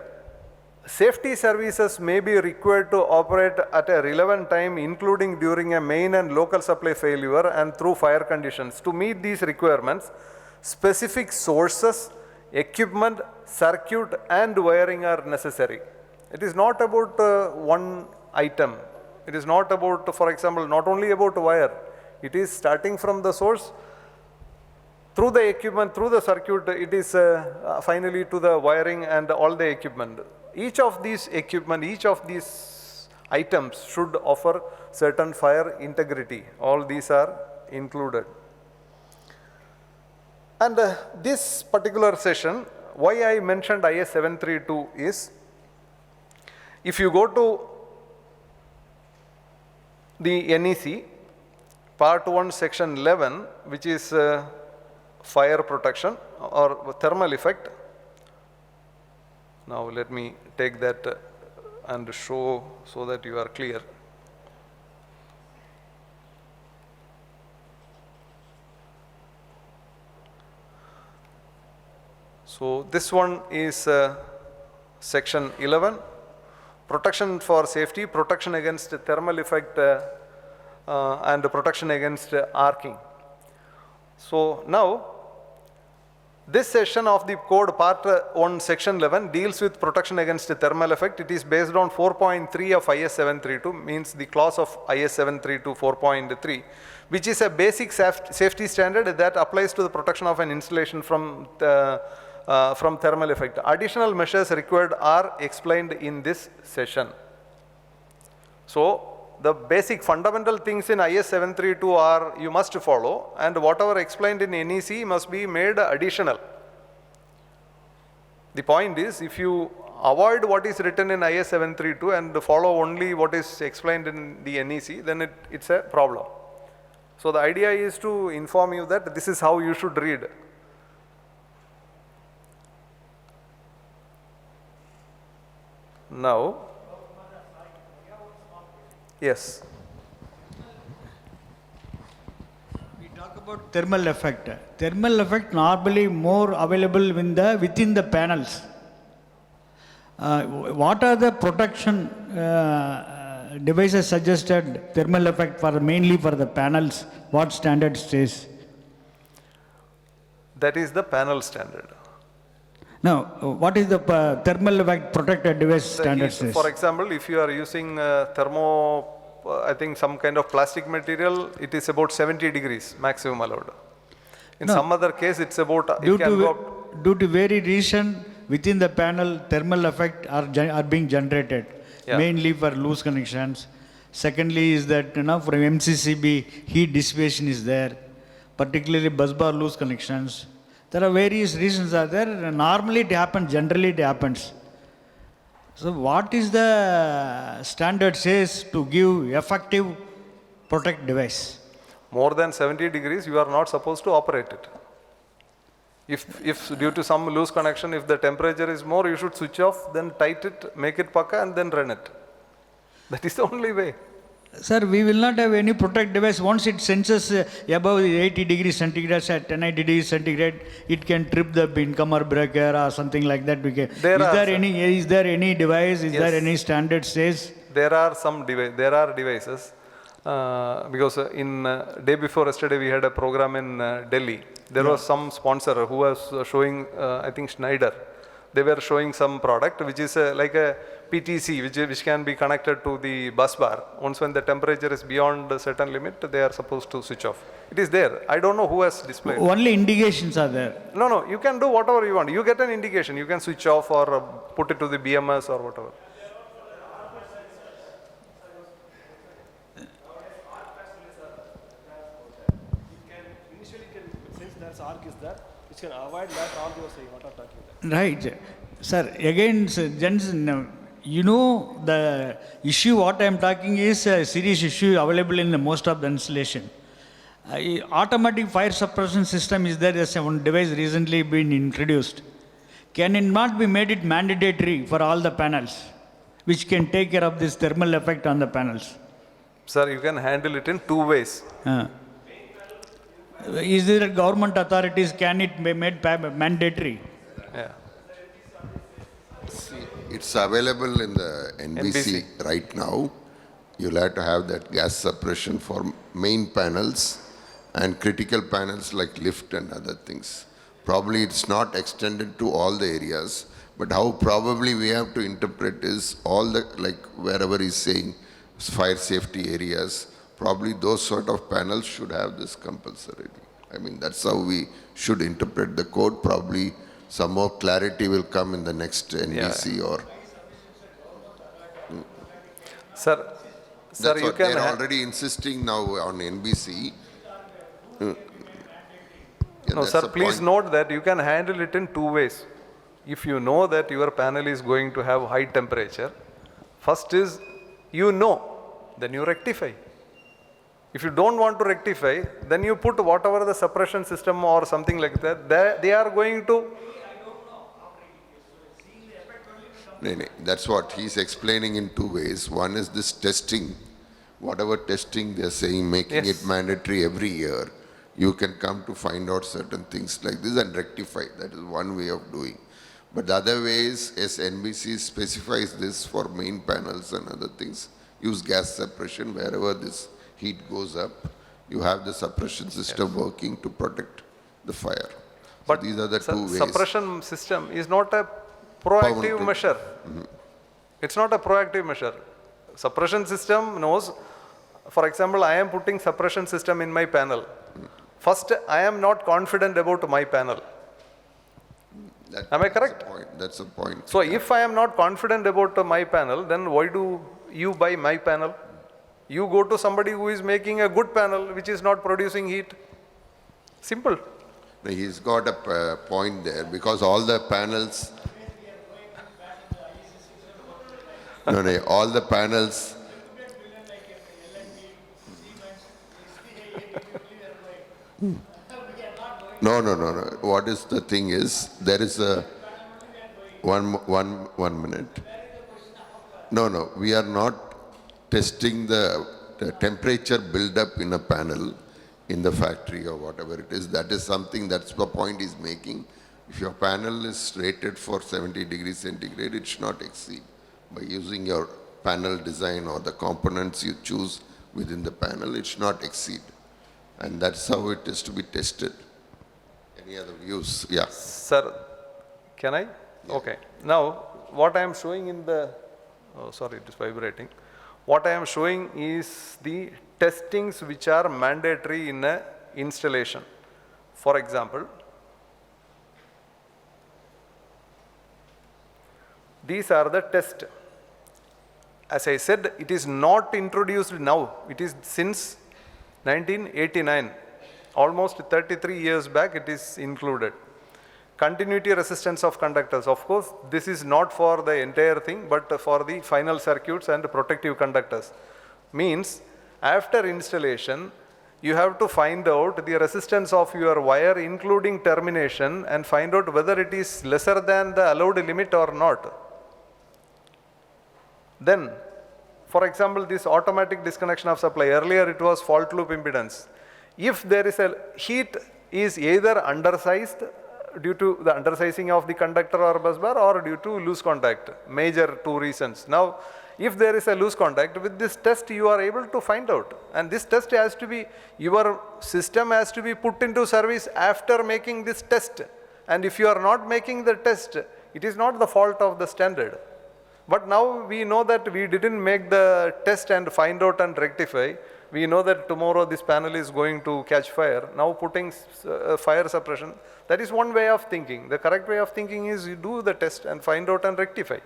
Safety services may be required to operate at a relevant time, including during a main and local supply failure and through fire conditions. To meet these requirements, specific sources, equipment, circuit and wiring are necessary. It is not about one item. It is not about, for example, not only about wire. It is starting from the source, through the equipment, through the circuit, it is finally to the wiring and all the equipment. Each of these equipment, each of these items should offer certain fire integrity. All these are included. And this particular session, why I mentioned IS 732 is, if you go to the NEC, Part 1, Section 11, which is fire protection or thermal effect. Now let me take that and show so that you are clear. So this one is section 11, protection for safety, protection against thermal effect and protection against arcing. So now this section of the code part 1 section 11 deals with protection against thermal effect. It is based on 4.3 of IS 732, means the clause of IS 732 4.3, which is a basic safety standard that applies to the protection of an installation from thermal effect. Additional measures required are explained in this session. So the basic fundamental things in IS 732 are you must follow, and whatever explained in NEC must be made additional. The point is, if you avoid what is written in IS 732 and follow only what is explained in the NEC, then it's a problem. So the idea is to inform you that this is how you should read. Now, yes. We talk about thermal effect. Thermal effect normally more available within the panels. What are the protection devices suggested thermal effect for mainly for the panels? What standard says? That is the panel standard. No, what is the thermal effect protected device standard says? For example, if you are using I think some kind of plastic material, it is about 70 degrees maximum allowed. In some other case, it's about, due to very reason, within the panel, thermal effect are being generated, mainly for loose connections. Secondly is that, from MCCB, heat dissipation is there, particularly busbar loose connections. There are various reasons are there. Normally it happens, generally it happens. So what is the standard says to give effective protect device? More than 70 degrees, you are not supposed to operate it. If due to some loose connection, if the temperature is more, you should switch off, then tight it, make it pakka, and then run it. That is the only way. Sir, we will not have any protect device. Once it senses above 80 degrees centigrade, at 90 degrees centigrade, it can trip the incomer breaker or something like that. Is there any device? Is there any standard says? There are some devices. Because in day before yesterday, we had a program in Delhi. There was some sponsor who was showing, I think Schneider. They were showing some product which is like a PTC, which can be connected to the bus bar. Once when the temperature is beyond a certain limit, they are supposed to switch off. It is there. I don't know who has displayed. Only indications are there. No, you can do whatever you want. You get an indication. You can switch off or put it to the BMS or whatever. Which can avoid that all you are saying, what are talking about. Right. Sir, again, sir, gents, you know, the issue what I am talking is a serious issue available in the most of the installation. Automatic fire suppression system is there as one device recently been introduced. Can it not be made it mandatory for all the panels, which can take care of this thermal effect on the panels? Sir, you can handle it in two ways. Is there government authorities, can it be made mandatory? Yeah. See, it's available in the NBC right now. You'll have to have that gas suppression for main panels and critical panels like lift and other things. Probably it's not extended to all the areas, but how probably we have to interpret is all the, like wherever he's saying fire safety areas, probably those sort of panels should have this compulsorily. I mean, that's how we should interpret the code. Probably some more clarity will come in the next NBC or... Sir, That's you what can... they're already insisting now on NBC. No, sir, please note that you can handle it in two ways. If you know that your panel is going to have high temperature, first is you know, then you rectify. If you don't want to rectify, then you put whatever the suppression system or something like that, they are going to... No, that's what he's explaining in two ways. One is this testing, whatever testing they're saying, making it mandatory every year. You can come to find out certain things like this and rectify. That is one way of doing. But the other way is, as NBC specifies this for main panels and other things, use gas suppression wherever this heat goes up. You have the suppression system working to protect the fire. But so these are the two ways. Suppression system is not a proactive measure. It's not a proactive measure. Suppression system knows, for example, I am putting suppression system in my panel. First, I am not confident about my panel. Am I correct? That's a point. So if I am not confident about my panel, then why do you buy my panel? You go to somebody who is making a good panel which is not producing heat. Simple. He's got a point there because all the panels... No, all the panels... No. What is the thing is, there is a... One minute. No, we are not testing the temperature build-up in a panel in the factory or whatever it is. That is something, that's the point he's making. If your panel is rated for 70 degrees centigrade, it should not exceed. By using your panel design or the components you choose within the panel, it should not exceed. And that's how it is to be tested. Any other views? Yeah. Sir, can I? Yeah. Okay. Now, what I am showing in the... Oh, sorry, it is vibrating. What I am showing is the testings which are mandatory in a installation. For example, these are the tests. As I said, it is not introduced now. It is since 1989. Almost 33 years back it is included. Continuity resistance of conductors. Of course, this is not for the entire thing, but for the final circuits and protective conductors. Means, after installation, you have to find out the resistance of your wire including termination and find out whether it is lesser than the allowed limit or not. Then, for example, this automatic disconnection of supply, earlier it was fault loop impedance. If there is a heat is either undersized due to the undersizing of the conductor or bus bar or due to loose contact, major two reasons. Now, if there is a loose contact, with this test you are able to find out, and this test has to be, your system has to be put into service after making this test, and if you are not making the test, it is not the fault of the standard. But now we know that we didn't make the test and find out and rectify. We know that tomorrow this panel is going to catch fire. Now putting fire suppression, that is one way of thinking. The correct way of thinking is you do the test and find out and rectify.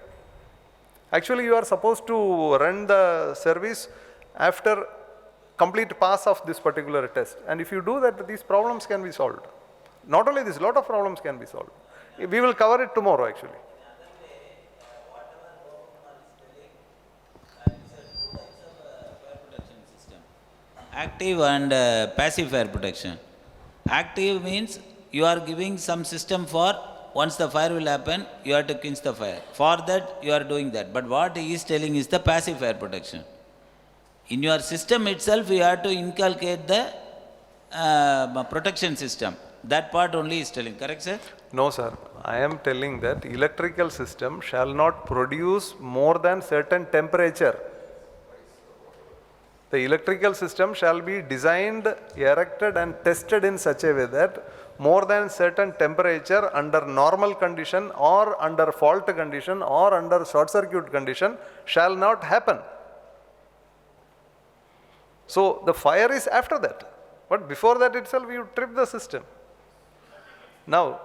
Actually, you are supposed to run the service after complete pass of this particular test. And if you do that, these problems can be solved. Not only this, lot of problems can be solved. We will cover it tomorrow actually. Active and passive fire protection. Active means you are giving some system for once the fire will happen, you have to quench the fire. For that, you are doing that. But what he is telling is the passive fire protection. In your system itself, you have to inculcate the protection system. That part only is telling. Correct, sir? No, sir. I am telling that electrical system shall not produce more than certain temperature. The electrical system shall be designed, erected and tested in such a way that more than certain temperature under normal condition or under fault condition or under short circuit condition shall not happen. So the fire is after that, but before that itself you trip the system. Now,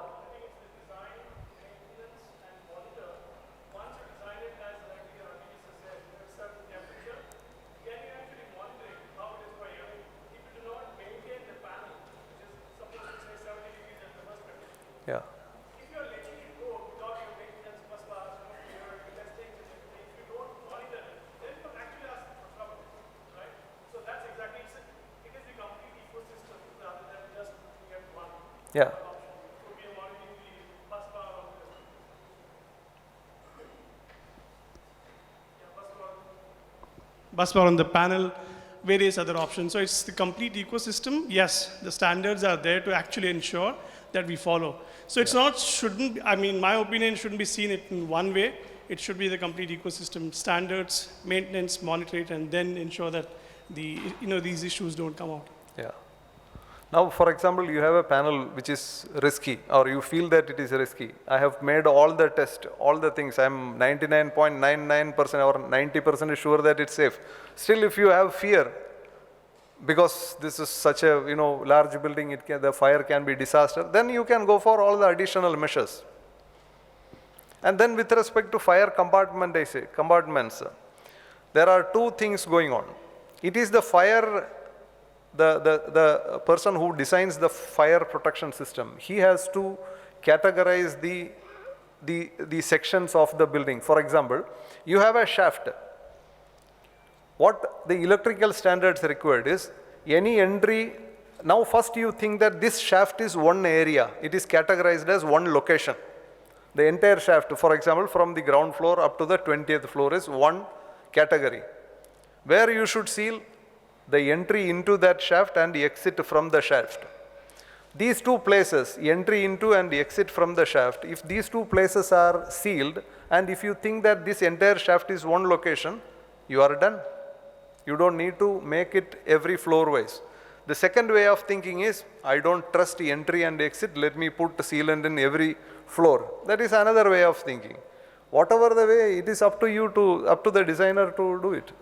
yeah. Yeah. Bus bar on the panel, various other options. So it's the complete ecosystem. Yes, the standards are there to actually ensure that we follow. So it's not, shouldn't, I mean, my opinion shouldn't be seen it in one way. It should be the complete ecosystem, standards, maintenance, monitor it, and then ensure that the, these issues don't come out. Yeah. Now, for example, you have a panel which is risky, or you feel that it is risky. I have made all the tests, all the things. I am 99.99% or 90% sure that it's safe. Still, if you have fear, because this is such a large building, the fire can be disaster, then you can go for all the additional measures. And then with respect to fire compartments, there are two things going on. It is the fire, the person who designs the fire protection system, he has to categorize the sections of the building. For example, you have a shaft. What the electrical standards required is any entry. Now first you think that this shaft is one area. It is categorized as one location. The entire shaft, for example, from the ground floor up to the 20th floor is one category. Where you should seal the entry into that shaft and the exit from the shaft. These two places, entry into and exit from the shaft, if these two places are sealed and if you think that this entire shaft is one location, you are done. You don't need to make it every floor wise. The second way of thinking is, I don't trust entry and exit, let me put sealant in every floor. That is another way of thinking. Whatever the way, it is up to the designer to do it.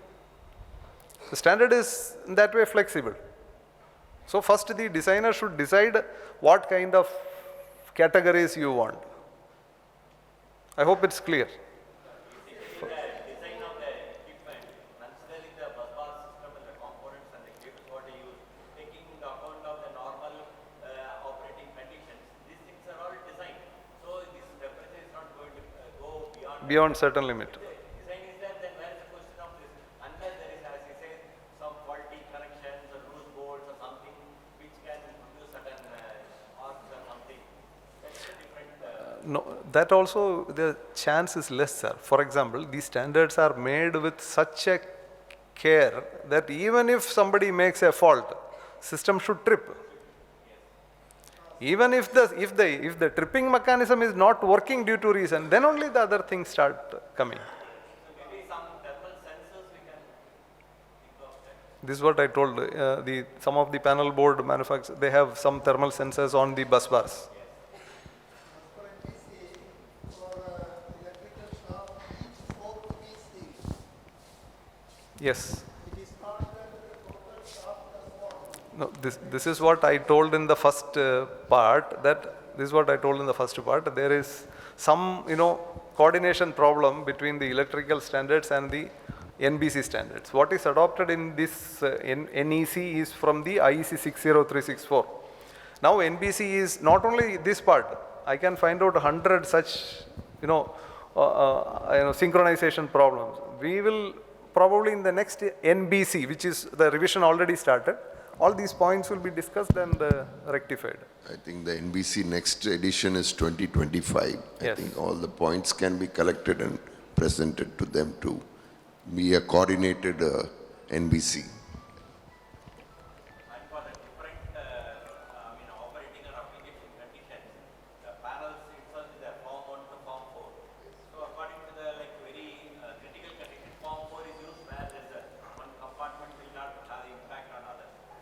The standard is in that way flexible. So first the designer should decide what kind of categories you want. I hope it's clear. Beyond certain limit. Design is there, then where is the question of this? Unless there is, as you say, some faulty connections or loose bolts or something No, that also the chance is less, sir. For example, these standards are made with such a care that even if somebody makes a fault, system should trip. Even if the tripping mechanism is not working due to reason, then only the other things start coming. This is what I told. Some of the panel board manufacturers, they have some thermal sensors on the bus bars. Yes. No, this is what I told in the first part. This is what I told in the first part. There is some, coordination problem between the electrical standards and the NBC standards. What is adopted in this NEC is from the IEC 60364. Now NBC is not only this part. I can find out 100 such, synchronization problems. We will probably in the next NBC, which is the revision already started, all these points will be discussed and rectified. I think the NBC next edition is 2025. I Yes. think all the points can be collected and presented to them to be a coordinated NBC.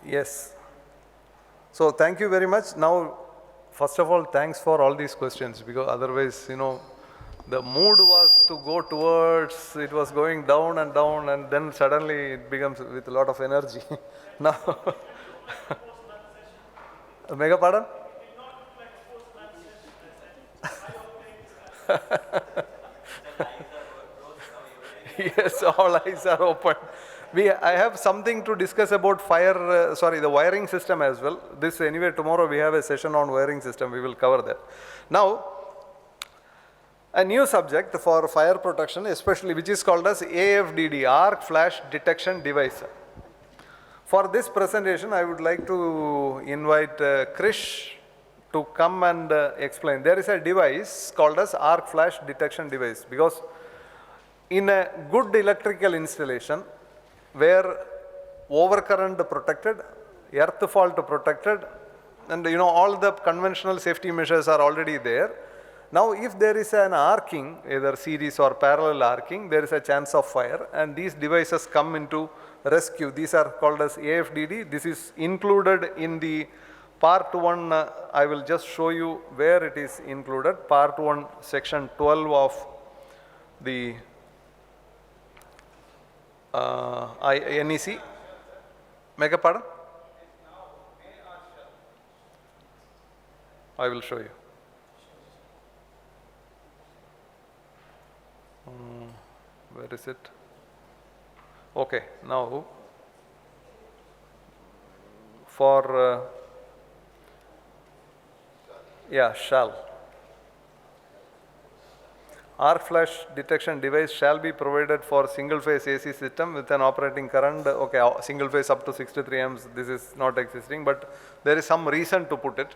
Yes. So thank you very much. Now, first of all, thanks for all these questions, because otherwise, the mood was to go towards, it was going down, and then suddenly it becomes with a lot of energy. Now, Mega pardon? Yes, all eyes are open. I have something to discuss about the wiring system as well. This anyway, tomorrow we have a session on wiring system, we will cover that. Now, a new subject for fire protection, especially which is called as AFDD, Arc Flash Detection Device. For this presentation, I would like to invite Krish to come and explain. There is a device called as Arc Flash Detection Device, because in a good electrical installation, where overcurrent protected, earth fault protected, and all the conventional safety measures are already there. Now if there is an arcing, either series or parallel arcing, there is a chance of fire, and these devices come into rescue. These are called as AFDD. This is included in the part 1. I will just show you where it is included. Part 1, section 12 of the NEC. Mega pardon? I will show you. Where is it? Okay, now for shall. Arc flash detection device shall be provided for single phase AC system with an operating current, single phase up to 63 amps, this is not existing, but there is some reason to put it.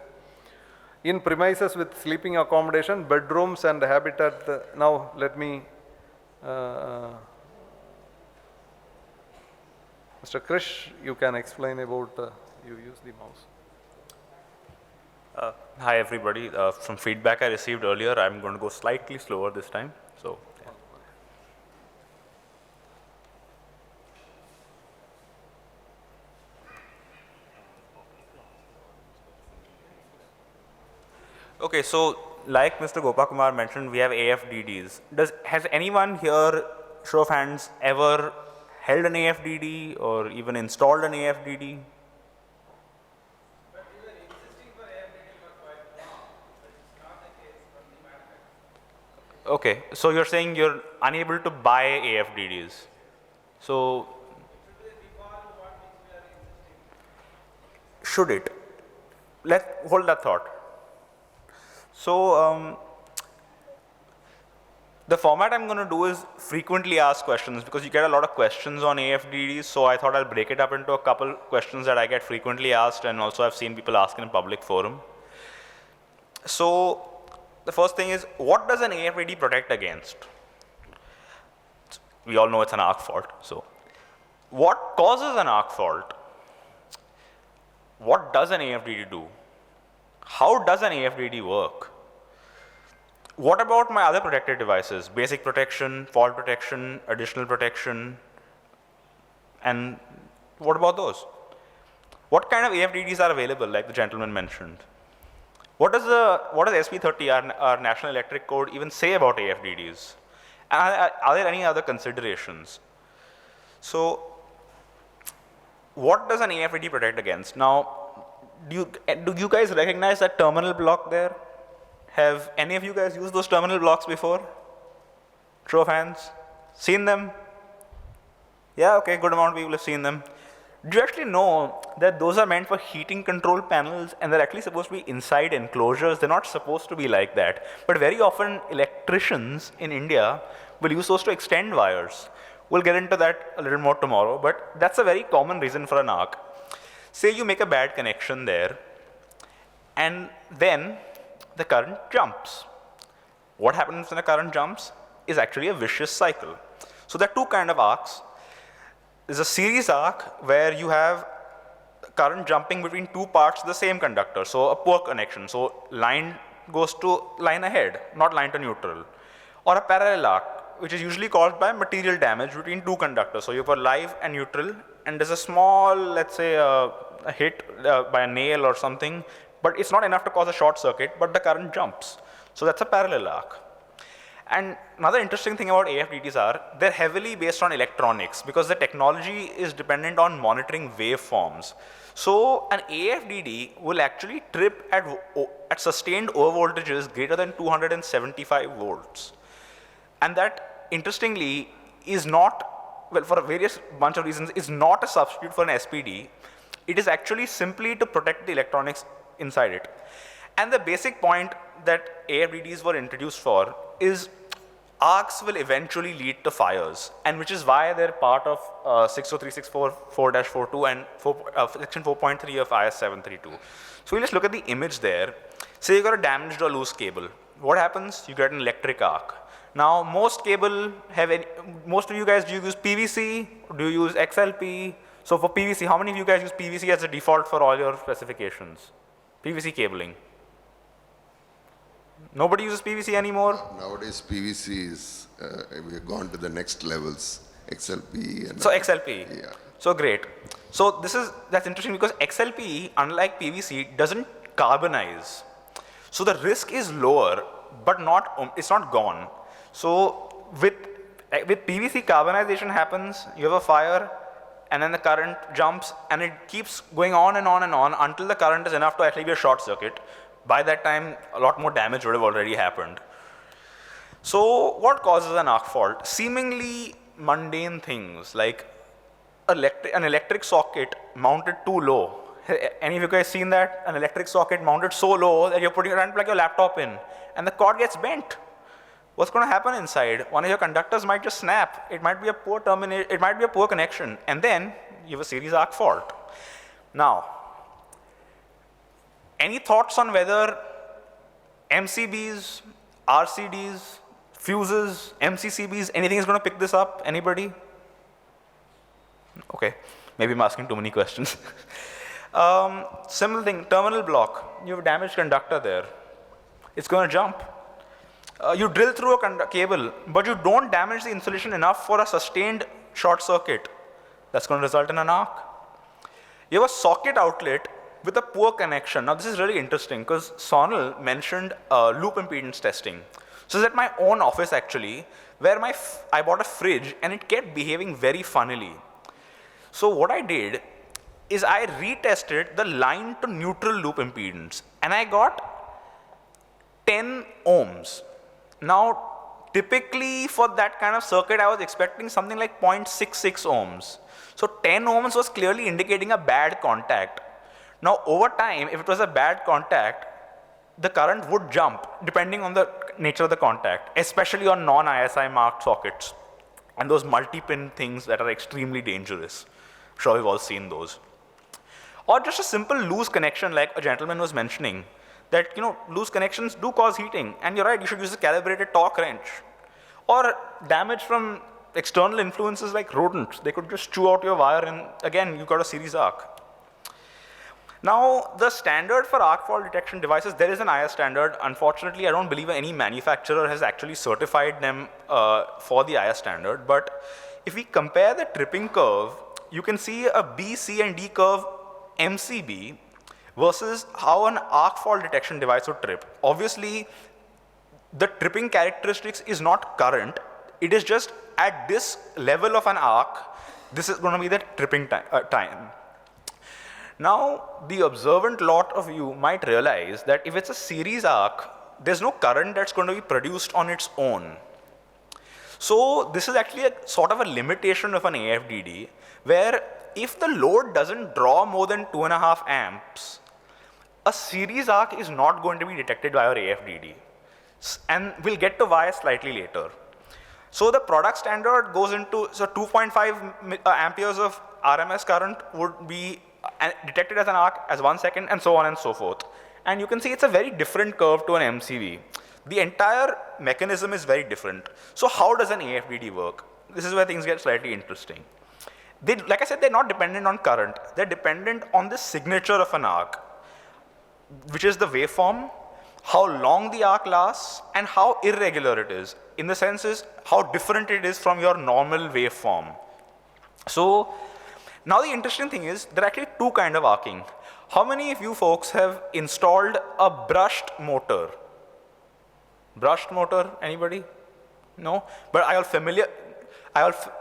In premises with sleeping accommodation, bedrooms and habitat. Now let me, Mr. Krish, you can explain about, you use the mouse. Hi everybody. From feedback I received earlier, I'm going to go slightly slower this time. So, yeah. Okay, so like Mr. Gopakumar mentioned, we have AFDDs. Has anyone here, show of hands, ever held an AFDD or even installed an AFDD? Okay, so you're saying you're unable to buy AFDDs. So, should it? Let's hold that thought. So, the format I'm going to do is frequently asked questions, because you get a lot of questions on AFDDs, so I thought I'll break it up into a couple questions that I get frequently asked, and also I've seen people ask in a public forum. So, the first thing is, what does an AFDD protect against? We all know it's an arc fault. So what causes an arc fault? What does an AFDD do? How does an AFDD work? What about my other protected devices? Basic protection, fault protection, additional protection, and what about those? What kind of AFDDs are available, like the gentleman mentioned? What does SP30, our National Electric Code, even say about AFDDs? And are there any other considerations? So, what does an AFDD protect against? Now, do you guys recognize that terminal block there? Have any of you guys used those terminal blocks before? Show of hands. Seen them? Yeah, okay, good amount of people have seen them. Do you actually know that those are meant for heating control panels and they're actually supposed to be inside enclosures? They're not supposed to be like that. But very often electricians in India will use those to extend wires. We'll get into that a little more tomorrow, but that's a very common reason for an arc. Say you make a bad connection there and then the current jumps. What happens when the current jumps is actually a vicious cycle. So there are two kinds of arcs. There's a series arc where you have current jumping between two parts of the same conductor, so a poor connection. So line goes to line ahead, not line to neutral. Or a parallel arc, which is usually caused by material damage between two conductors. So you have a live and neutral, and there's a small, let's say, a hit by a nail or something, but it's not enough to cause a short circuit, but the current jumps. So that's a parallel arc. And another interesting thing about AFDDs are, they're heavily based on electronics because the technology is dependent on monitoring waveforms. So an AFDD will actually trip at sustained overvoltages greater than 275 volts. And that, interestingly, is not, well, for a various bunch of reasons, is not a substitute for an SPD. It is actually simply to protect the electronics inside it. And the basic point that AFDDs were introduced for is arcs will eventually lead to fires, and which is why they're part of 60364-4-42 and section 4.3 of IS 732. So we'll just look at the image there. Say you got a damaged or loose cable. What happens? You get an electric arc. Now most of you guys, do you use PVC? Do you use XLP? So for PVC, how many of you guys use PVC as a default for all your specifications? PVC cabling. Nobody uses PVC anymore? Nowadays, PVC is, we've gone to the next levels, XLP. And so XLP. Yeah. So great. So that's interesting because XLP, unlike PVC, doesn't carbonize. So the risk is lower, but it's not gone. So with PVC, carbonization happens, you have a fire, and then the current jumps, and it keeps going on and on and on until the current is enough to actually be a short circuit. By that time, a lot more damage would have already happened. So what causes an arc fault? Seemingly mundane things like an electric socket mounted too low. Any of you guys seen that? An electric socket mounted so low that you're putting it like your laptop in, and the cord gets bent. What's going to happen inside? One of your conductors might just snap. It might be a poor it might be a poor connection, and then you have a series arc fault. Now, any thoughts on whether MCBs, RCDs, fuses, MCCBs, anything is going to pick this up? Anybody? Okay, maybe I'm asking too many questions. Similar thing, terminal block. You have a damaged conductor there. It's going to jump. You drill through a cable, but you don't damage the insulation enough for a sustained short circuit. That's going to result in an arc. You have a socket outlet with a poor connection. Now this is really interesting because Sonal mentioned loop impedance testing. So it's at my own office actually, where I bought a fridge and it kept behaving very funnily. So what I did is I retested the line to neutral loop impedance and I got 10 ohms. Now typically for that kind of circuit I was expecting something like 0.66 ohms. So 10 ohms was clearly indicating a bad contact. Now over time, if it was a bad contact, the current would jump depending on the nature of the contact, especially on non-ISI marked sockets and those multi-pin things that are extremely dangerous. I'm sure you've all seen those. Or just a simple loose connection like a gentleman was mentioning. that, loose connections do cause heating. And you're right, you should use a calibrated torque wrench. Or damage from external influences like rodents. They could just chew out your wire and again, you've got a series arc. Now, the standard for arc fault detection devices, there is an IS standard. Unfortunately, I don't believe any manufacturer has actually certified them for the IS standard. But if we compare the tripping curve, you can see a B, C, and D curve MCB versus how an arc fault detection device would trip. Obviously, the tripping characteristics is not current. It is just at this level of an arc, this is going to be the tripping time. Now, the observant lot of you might realize that if it's a series arc, there's no current that's going to be produced on its own. So this is actually a sort of a limitation of an AFDD, where if the load doesn't draw more than 2.5 amps, a series arc is not going to be detected by our AFDD. And we'll get to why slightly later. So the product standard goes into, so 2.5 amperes of RMS current would be detected as an arc as 1 second, and so on and so forth. And you can see it's a very different curve to an MCV. The entire mechanism is very different. So how does an AFDD work? This is where things get slightly interesting. Like I said, they're not dependent on current. They're dependent on the signature of an arc, which is the waveform, how long the arc lasts, and how irregular it is. In the sense is how different it is from your normal waveform. So now the interesting thing is there are actually two kinds of arcing. How many of you folks have installed a brushed motor? Brushed motor, anybody? No? But are you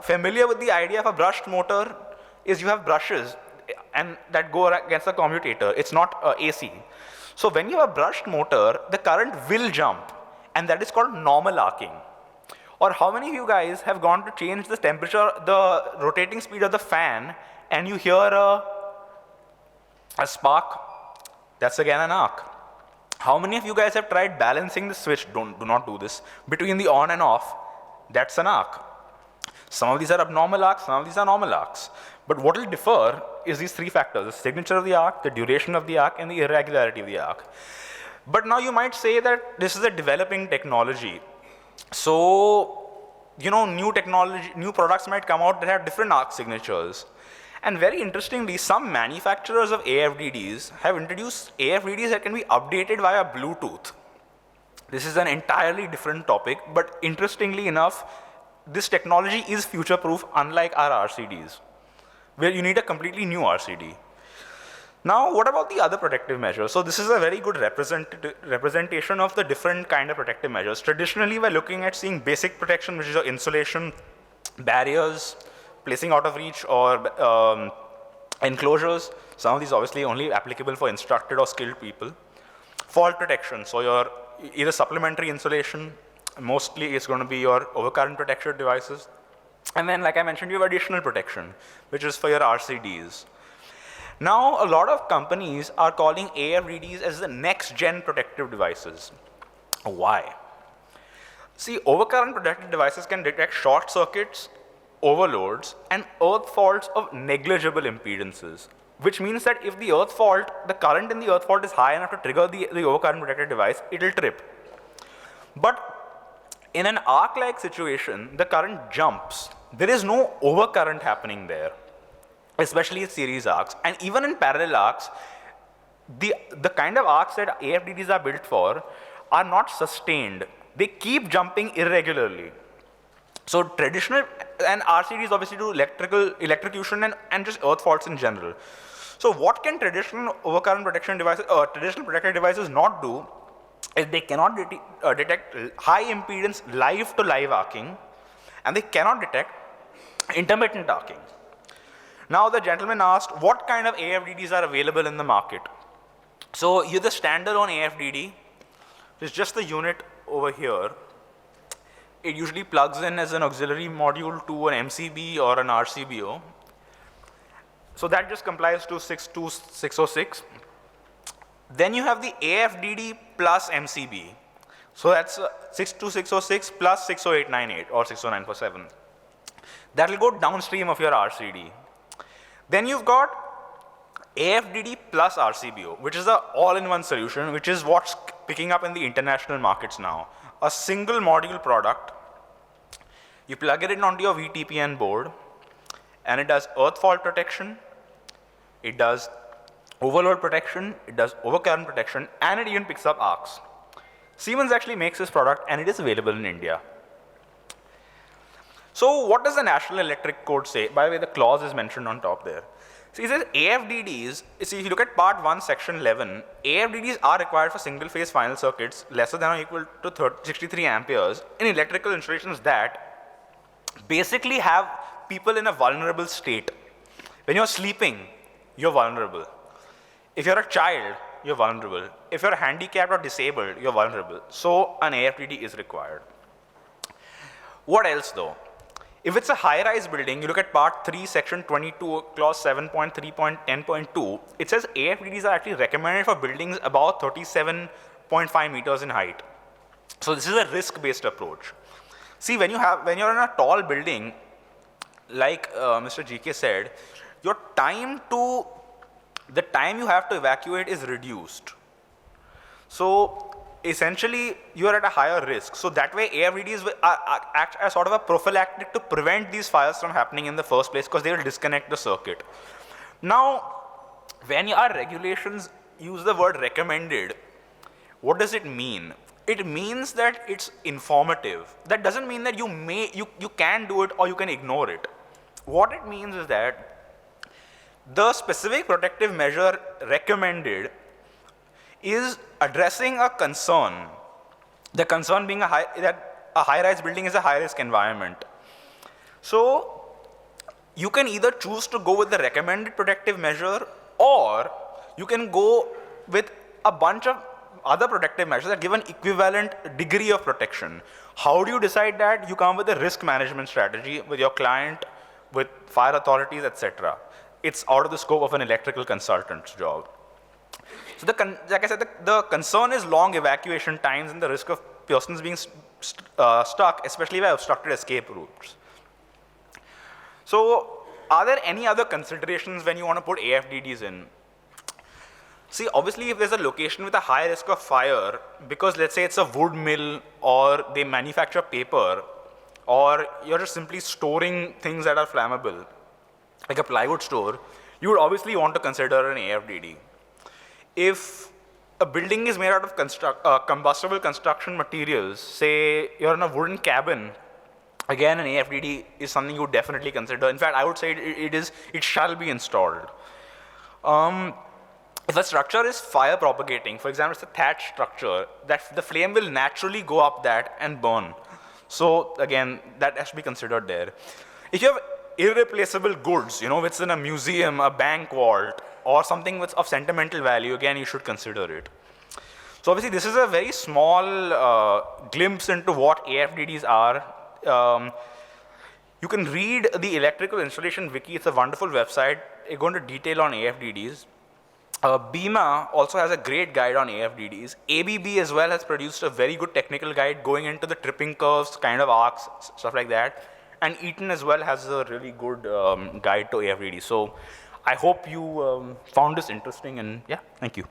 familiar with the idea of a brushed motor? Is you have brushes and that go against the commutator. It's not AC. So when you have a brushed motor, the current will jump, and that is called normal arcing. Or how many of you guys have gone to change the temperature, the rotating speed of the fan, and you hear a spark? That's again an arc. How many of you guys have tried balancing the switch? Do not do this. Between the on and off, that's an arc. Some of these are abnormal arcs, some of these are normal arcs. But what will differ is these three factors: the signature of the arc, the duration of the arc, and the irregularity of the arc. But now you might say that this is a developing technology. So, new technology, new products might come out that have different arc signatures. And very interestingly, some manufacturers of AFDDs have introduced AFDDs that can be updated via Bluetooth. This is an entirely different topic, but interestingly enough, this technology is future-proof, unlike our RCDs, where you need a completely new RCD. Now, what about the other protective measures? So this is a very good representation of the different kind of protective measures. Traditionally, we're looking at seeing basic protection, which is your insulation, barriers, placing out of reach, or enclosures. Some of these obviously only applicable for instructed or skilled people. Fault protection, so your either supplementary insulation, mostly it's going to be your overcurrent protection devices. And then, like I mentioned, you have additional protection, which is for your RCDs. Now, a lot of companies are calling AFDDs as the next-gen protective devices. Why? See, overcurrent protective devices can detect short circuits, overloads, and earth faults of negligible impedances, which means that if the current in the earth fault is high enough to trigger the overcurrent protected device, it will trip. But in an arc-like situation, the current jumps. There is no overcurrent happening there, especially in series arcs. And even in parallel arcs, the kind of arcs that AFDDs are built for are not sustained. They keep jumping irregularly. So traditional, and RCDs obviously do electrocution and just earth faults in general. So what can traditional overcurrent protection devices, traditional protective devices not do is they cannot detect high impedance live to live arcing, and they cannot detect intermittent arcing. Now the gentleman asked what kind of AFDDs are available in the market. So here's the standalone AFDD. It's just the unit over here. It usually plugs in as an auxiliary module to an MCB or an RCBO. So that just complies to 62606. Then you have the AFDD plus MCB. So that's 62606 plus 60898 or 60947. That will go downstream of your RCD. Then you've got AFDD plus RCBO, which is an all-in-one solution, which is what's picking up in the international markets now. A single module product, you plug it in onto your VTPN board, and it does earth fault protection, it does overload protection, it does overcurrent protection, and it even picks up arcs. Siemens actually makes this product, and it is available in India. So what does the National Electric Code say? By the way, the clause is mentioned on top there. So it says AFDDs, see if you look at part 1, section 11, AFDDs are required for single phase final circuits lesser than or equal to 63 amperes in electrical installations that basically have people in a vulnerable state. When you're sleeping, you're vulnerable. If you're a child, you're vulnerable. If you're handicapped or disabled, you're vulnerable. So an AFDD is required. What else though? If it's a high-rise building, you look at part 3, section 22, clause 7.3.10.2, it says AFDDs are actually recommended for buildings about 37.5 meters in height. So this is a risk-based approach. See, when you're in a tall building, like Mr. GK said, the time you have to evacuate is reduced. So essentially, you are at a higher risk. So that way, AFDDs will act as sort of a prophylactic to prevent these fires from happening in the first place, because they will disconnect the circuit. Now, when our regulations use the word recommended, what does it mean? It means that it's informative. That doesn't mean that you can do it or you can ignore it. What it means is that the specific protective measure recommended is addressing a concern. The concern being that a high-rise building is a high-risk environment. So you can either choose to go with the recommended protective measure, or you can go with a bunch of other protective measures that give an equivalent degree of protection. How do you decide that? You come with a risk management strategy with your client, with fire authorities, etc. It's out of the scope of an electrical consultant's job. So like I said, the concern is long evacuation times and the risk of persons being stuck, especially by obstructed escape routes. So are there any other considerations when you want to put AFDDs in? See, obviously, if there's a location with a high risk of fire, because let's say it's a wood mill, or they manufacture paper, or you're just simply storing things that are flammable, like a plywood store, you would obviously want to consider an AFDD. If a building is made out of combustible construction materials, say you're in a wooden cabin, again an AFDD is something you would definitely consider. In fact, I would say it shall be installed. If a structure is fire propagating, for example, it's a thatched structure, that the flame will naturally go up that and burn. So again, that has to be considered there. If you have irreplaceable goods, it's in a museum, a bank vault, or something of sentimental value, again, you should consider it. So obviously, this is a very small glimpse into what AFDDs are. You can read the Electrical Installation Wiki. It's a wonderful website. They go into detail on AFDDs. BIMA also has a great guide on AFDDs. ABB as well has produced a very good technical guide going into the tripping curves, kind of arcs, stuff like that. And Eaton as well has a really good guide to AFDDs. So I hope you found this interesting, and yeah, thank you.